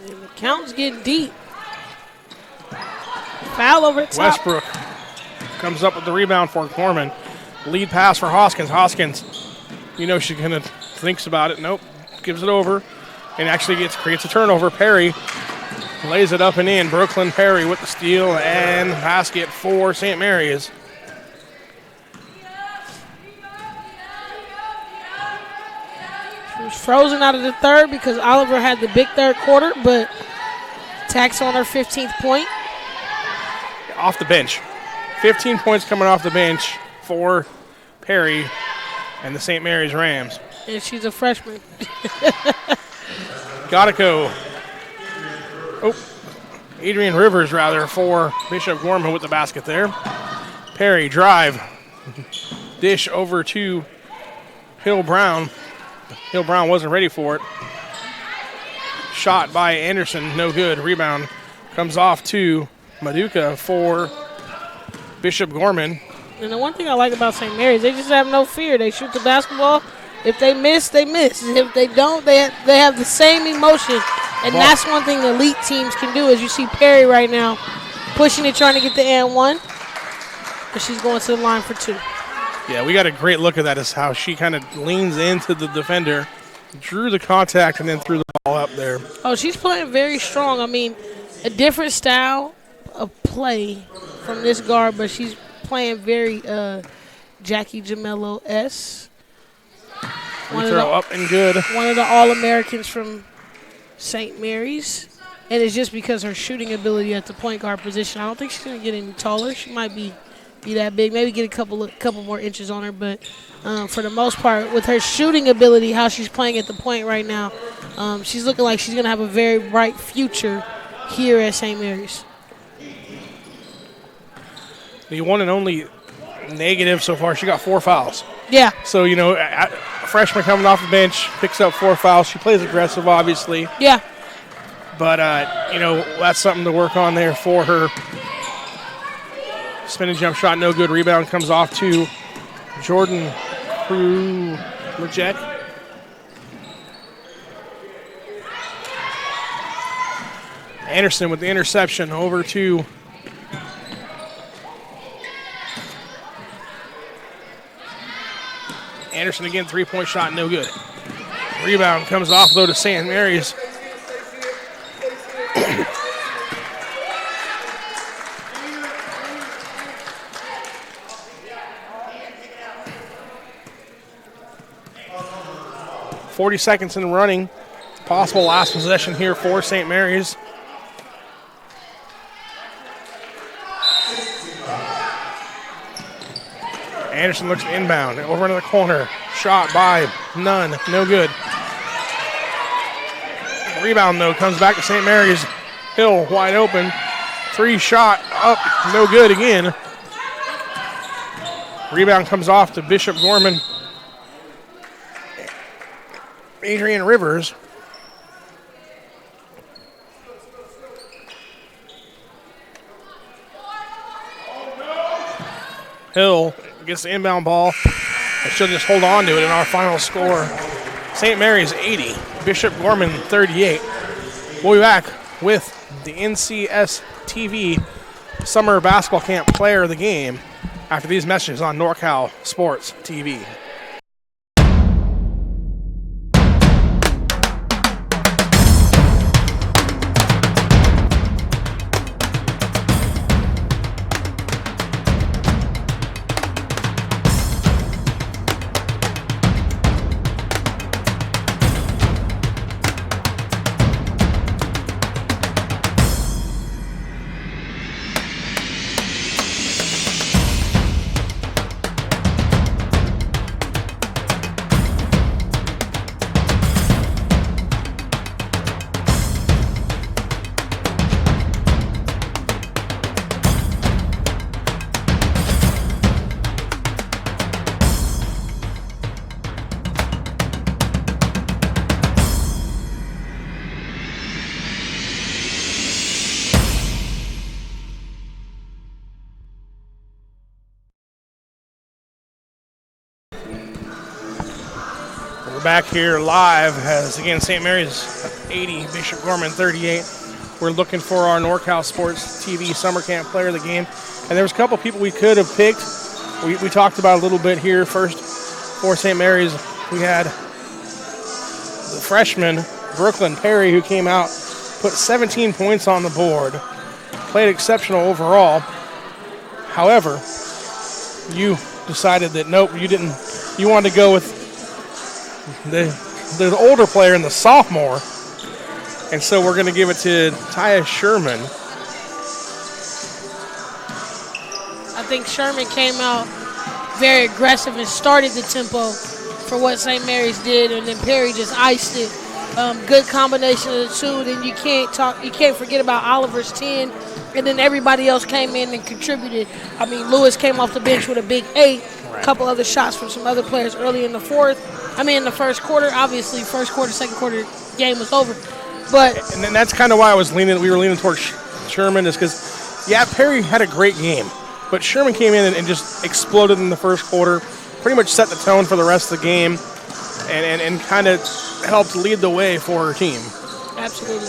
And the count's getting deep. Foul over the top. Westbrook comes up with the rebound for Gorman. Lead pass for Hoskins. Hoskins, she's going to thinks about it. Nope. Gives it over and actually creates a turnover. Perry lays it up and in. Brooklyn Perry with the steal and basket for St. Mary's. She was frozen out of the third because Oliver had the big third quarter, but tacks on her 15th point. Off the bench. 15 points coming off the bench for Perry and the St. Mary's Rams. And she's a freshman. Gotta go. Adrian Rivers, rather, for Bishop Gorman with the basket there. Perry, drive. Dish over to Hill Brown. Hill Brown wasn't ready for it. Shot by Anderson, no good. Rebound comes off to Maduka for Bishop Gorman. And the one thing I like about St. Mary's, they just have no fear. They shoot the basketball. If they miss, they miss. If they don't, they have the same emotion. And that's one thing elite teams can do. As you see Perry right now pushing it, trying to get the and one. But she's going to the line for two. Yeah, we got a great look at that, is how she kind of leans into the defender, drew the contact, and then threw the ball up there. Oh, she's playing very strong. I mean, a different style of play from this guard, but she's playing very Jackie Jamello-esque. Throw up and good. One of the All-Americans from St. Mary's. And it's just because her shooting ability at the point guard position. I don't think she's going to get any taller. She might be that big. Maybe get a couple more inches on her. But for the most part, with her shooting ability, how she's playing at the point right now, she's looking like she's going to have a very bright future here at St. Mary's. The one and only negative so far, she got 4 fouls. Yeah. So, a freshman coming off the bench, picks up 4 fouls. She plays aggressive, obviously. Yeah. But, that's something to work on there for her. Spinning jump shot, no good. Rebound comes off to Jordan Krujek. Anderson with the interception over to Anderson again, 3-point shot, no good. Rebound comes off, though, to St. Mary's. .40 seconds in running. Possible last possession here for St. Mary's. Anderson looks inbound, over into the corner. Shot by Nunn, no good. Rebound, though, comes back to St. Mary's. Hill wide open. 3 shot up, no good again. Rebound comes off to Bishop Gorman. Adrian Rivers. Hill gets the inbound ball. And she'll just hold on to it in our final score. St. Mary's 80, Bishop Gorman 38. We'll be back with the NCS TV Summer Basketball Camp Player of the Game after these messages on NorCal Sports TV. back here live as, again, St. Mary's 80, Bishop Gorman 38. We're looking for our NorCal Sports TV Summer Camp Player of the Game. And there was a couple people we could have picked. We talked about a little bit here. First, for St. Mary's, we had the freshman, Brooklyn Perry, who came out, put 17 points on the board, played exceptional overall. However, you decided that nope, you didn't. You wanted to go with the older player and the sophomore, and so we're going to give it to Tyus Sherman. I think Sherman came out very aggressive and started the tempo for what St. Mary's did, and then Perry just iced it. Good combination of the two. Then you can't forget about Oliver's 10, and then everybody else came in and contributed. I mean, Lewis came off the bench with a big 8. A couple other shots from some other players early in the the first quarter. Obviously, first quarter, second quarter, game was over. But and then that's kind of why we were leaning towards Sherman, is because, yeah, Perry had a great game, but Sherman came in and just exploded in the first quarter, pretty much set the tone for the rest of the game, and kind of helped lead the way for her team. Absolutely.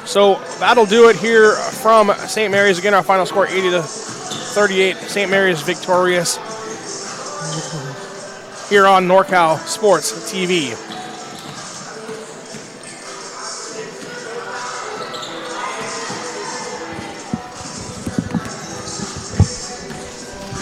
So that'll do it here from St. Mary's. Again, our final score 80-38. St. Mary's victorious here on NorCal Sports TV.